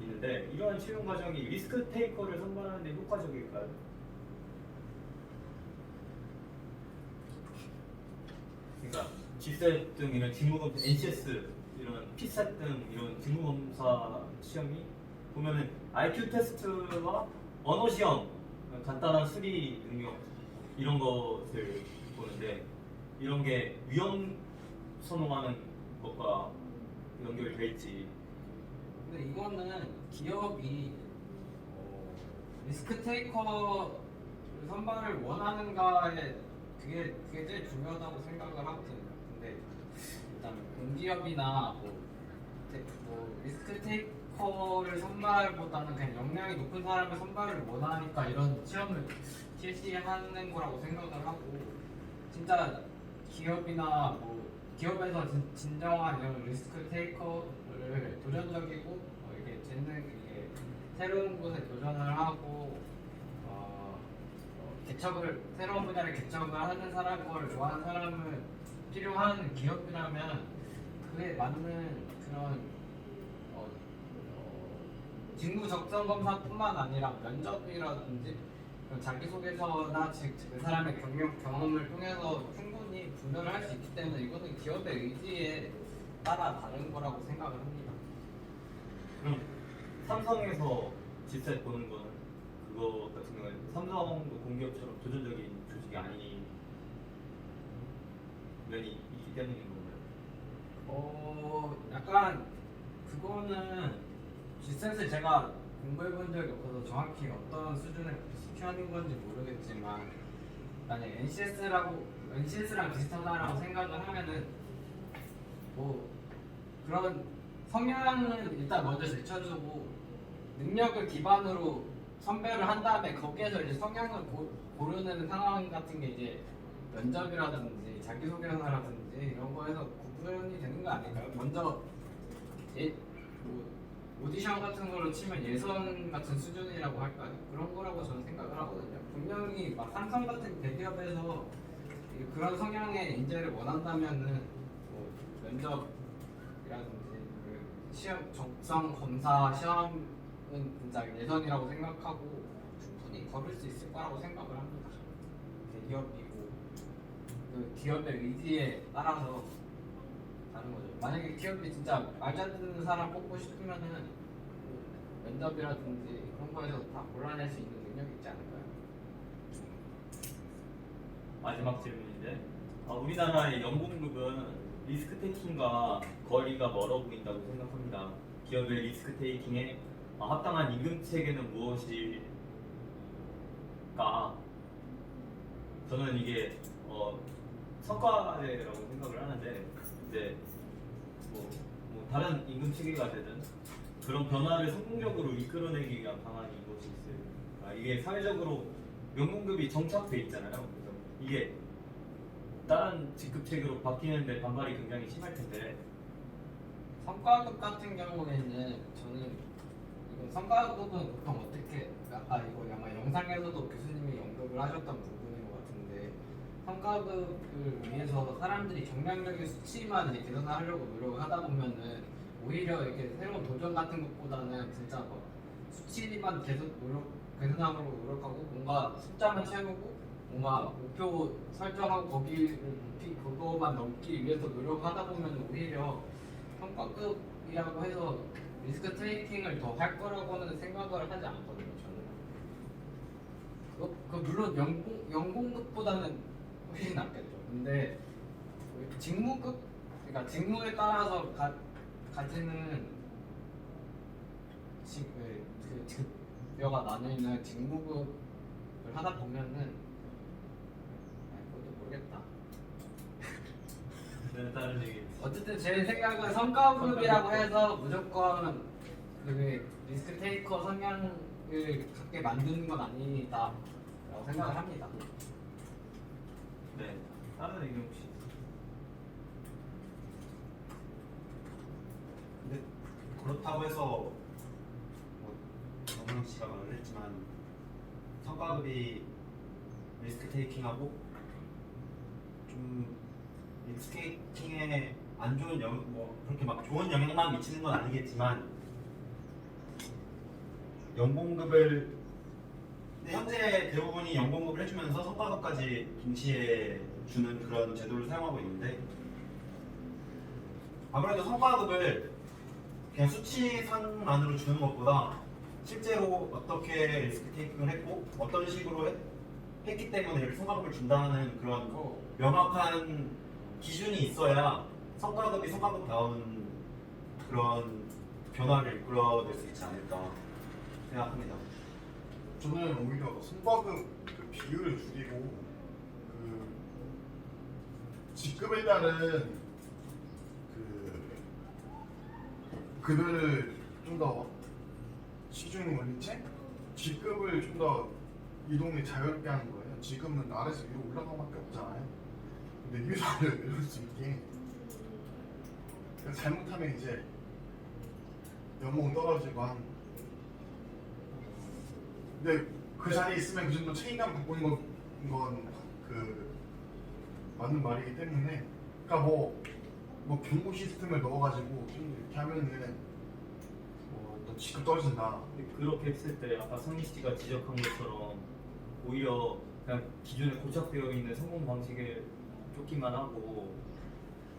있는데 이러한 채용 과정이 리스크 테이커를 선발하는 데 효과적일까요? 그러니까 G셋 등 이런 직무검사, NCS 이런 P셋 등 이런 직무검사 시험이 보면은 IQ 테스트와 언어 시험, 간단한 수리 능력 이런 것을 보는데 이런 게 위험 선호하는 것과 연결될지. 근데 이거는 기업이 리스크 테이커 선발을 원하는가에 그게 제일 중요하다고 생각을 하거든요. 근데 일단 공기업이나 뭐 리스크 테이커를 선발보다는 그냥 역량이 높은 사람을 선발을 원하니까 이런 시험을 실시하는 거라고 생각을 하고 진짜 기업이나 뭐 기업에서 진정한 이런 리스크 테이커를 도전적이고 이게 새로운 곳에 도전을 하고 새로운 분야를 개척을 하는 걸 좋아하는 사람을 필요한 기업이라면 그에 맞는 그런 직무 적성 검사뿐만 아니라 면접이라든지 자기소개서나 그 사람의 경험을 통해서 충분히 분별을 할 수 있기 때문에 이거는 기업의 의지에 따라 다른 거라고 생각을 합니다. 그럼 삼성에서 G셋 보는 거는 그거 같은 경우에 삼성도 공기업처럼 도전적인 조직이 아닌 면이 있기 때문인 건가요? 약간 그거는 G셋을 제가 공부해본 적이 없어서 정확히 어떤 수준의 시켜하는 건지 모르겠지만 만약 NCS랑 비슷하다라고 생각을 하면은 뭐 그런 성향은 일단 먼저 제쳐주고 능력을 기반으로 선별을 한 다음에 거기에서 이제 성향을 고르는 상황 같은 게 이제 면접이라든지 자기소개서라든지 이런 거에서 구분이 되는 거 아닐까요? 먼저 오디션 같은 걸로 치면 예선 같은 수준이라고 할까요? 그런 거라고 저는 생각을 하거든요. 분명히 막 삼성 같은 대기업에서 그런 성향의 인재를 원한다면은 뭐 면접이라든지 그 시험 적성 검사 시험은 진짜 예선이라고 생각하고 충분히 걸을 수 있을 거라고 생각을 합니다. 대기업이고 그 기업의 의지에 따라서 다른 거죠. 만약에 기업이 진짜 말 잘 듣는 사람 뽑고 싶으면은 그 면접이라든지 그런 거에서 다 골라낼 수 있는 능력이 있지 않을까요? 마지막 질문인데 우리나라의 연봉급은 리스크 테이킹과 거리가 멀어 보인다고 생각합니다. 기업의 리스크 테이킹에 합당한 임금 체계는 무엇일까? 저는 이게 성과제라고 생각을 하는데 이제 뭐 다른 임금 체계가 되든 그런 변화를 성공적으로 이끌어내기 위한 방안이 무엇이 있을까? 이게 사회적으로 연봉급이 정착돼 있잖아요. 그래서 이게 다른 직급 체계로 바뀌는데 반발이 굉장히 심할 텐데 성과급 같은 경우에는 저는 이건 성과급은 보통 어떻게 아까 이거 아마 영상에서도 교수님이 언급을 하셨던 부분인 것 같은데 성과급을 위해서 사람들이 정량적인 수치만 이제 개선하려고 노력을 하다 보면은 오히려 이렇게 새로운 도전 같은 것보다는 진짜 뭐 수치만 계속 개선하려고 노력하고 뭔가 숫자만 채우고 뭔가 목표 설정하고 그거만 넘기 위해서 노력하다 보면 오히려 성과급이라고 해서 리스크 테이킹을 더 할 거라고는 생각을 하지 않거든요. 저는 그 물론 연봉급보다는 훨씬 낫겠죠. 근데 직무급 그러니까 직무에 따라서 가지는 그 급여가 나뉘는 직무급을 하다 보면은 그것도 모르겠다. 네, 다른 얘기. 어쨌든 제 생각은 성과급이라고 해서 무조건 그 리스크 테이커 성향을 갖게 만드는 건 아니다라고 생각을 합니다. 네, 다른 얘기 혹시 있어요? 근데 그렇다고 해서 뭐 정영 씨가 말을 했지만 성과급이 리스크 테이킹하고 좀 리스크 테이킹에 안 좋은 그렇게 막 좋은 영향만 미치는 건 아니겠지만 연봉급을 근데 현재 대부분이 연봉급을 해주면서 성과급까지 동시에 주는 그런 제도를 사용하고 있는데 아무래도 성과급을 그냥 수치상만으로 주는 것보다 실제로 어떻게 리스크 테이킹을 했고 어떤 식으로 했기 때문에 이렇게 성과급을 준다는 그런 명확한 기준이 있어야 성과급이 성과급다운 그런 변화를 이끌어낼 수 있지 않을까 생각합니다. 저는 오히려 성과급 그 비율을 줄이고 그 직급에 따른 그 급여를 좀 더 시중 원리책 직급을 좀 더 이동이 자유롭게 하는 거예요. 지금은 아래에서 위로 올라가는 밖에 없잖아요. 근데 위로 아래로 내려올 수 있게 잘못하면 이제 연봉 떨어지고 한 근데 그 자리에 있으면 그 정도 책임감 갖고 있는 건 그 맞는 말이기 때문에 그러니까 뭐 경고 시스템을 넣어가지고 좀 이렇게 하면은 또 직급 떨어진다. 그렇게 했을 때 아까 성희 씨가 지적한 것처럼 오히려 그냥 기존에 고착되어 있는 성공 방식에 쫓기만 하고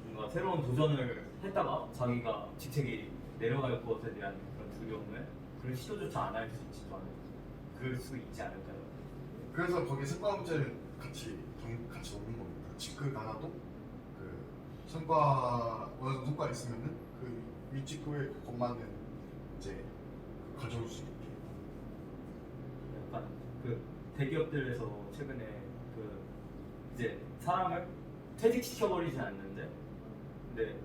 뭔가 새로운 도전을 했다가 자기가 직책이 내려갈 것에 대한 그런 두려움을 그런 시도조차 안 할 수 있지도 않아요. 그럴 수 있지 않을까요? 그래서 거기에 성과급제를 같이 넣는 겁니다. 직급 하나도 그 성과 어느 정도 성과 있으면은 그 윗직급의 것만은 이제 가져올 수 있게. 약간 그 대기업들에서 최근에 그 이제 사람을 퇴직시켜 버리진 않는데 근데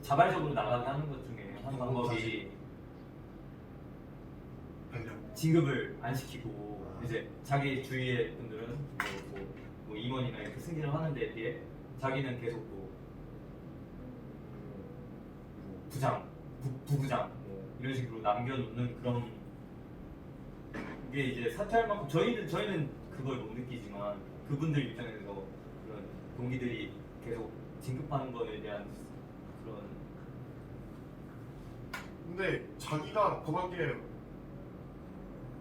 자발적으로 나가게 하는 것 중에 한 방법이 진급을 안 시키고 이제 자기 주위의 분들은 뭐 임원이나 이렇게 승진을 하는 데에 비해 자기는 계속 부장, 부부장 이런 식으로 남겨놓는 그런 게 이제 사퇴할 만큼 저희는 그걸 못 느끼지만 그분들 입장에서 그런 동기들이 계속 진급하는 거에 대한 그런 근데 자기가 그 밖에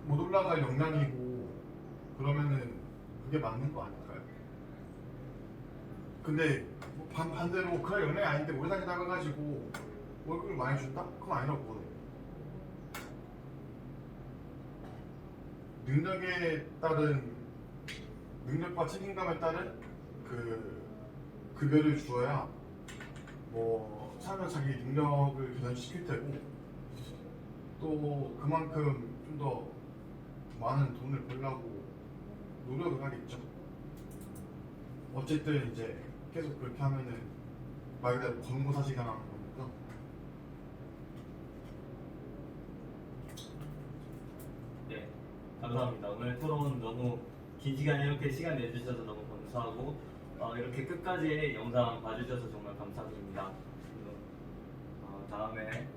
못 올라갈 역량이고 그러면은 그게 맞는 거 아닐까요? 근데 뭐 반대로 그럴 역량이 아닌데 오래 다니다가 가지고 월급을 많이 준다? 그럼 아니라고 보거든요. 능력에 따른 능력과 책임감에 따른 그 급여를 주어야 뭐 사람은 자기 능력을 개선시킬 테고 또 그만큼 좀 더 많은 돈을 벌려고 노력을 하겠죠. 어쨌든 이제 계속 그렇게 하면은 말 그대로 권고사지가 나는 거니까. 네, 감사합니다. 오늘 토론 너무 긴 시간에 이렇게 시간 내주셔서 너무 감사하고 이렇게 끝까지 영상 봐주셔서 정말 감사드립니다. 다음에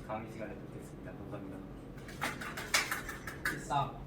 강의 시간에 뵙겠습니다. 감사합니다. 비싸.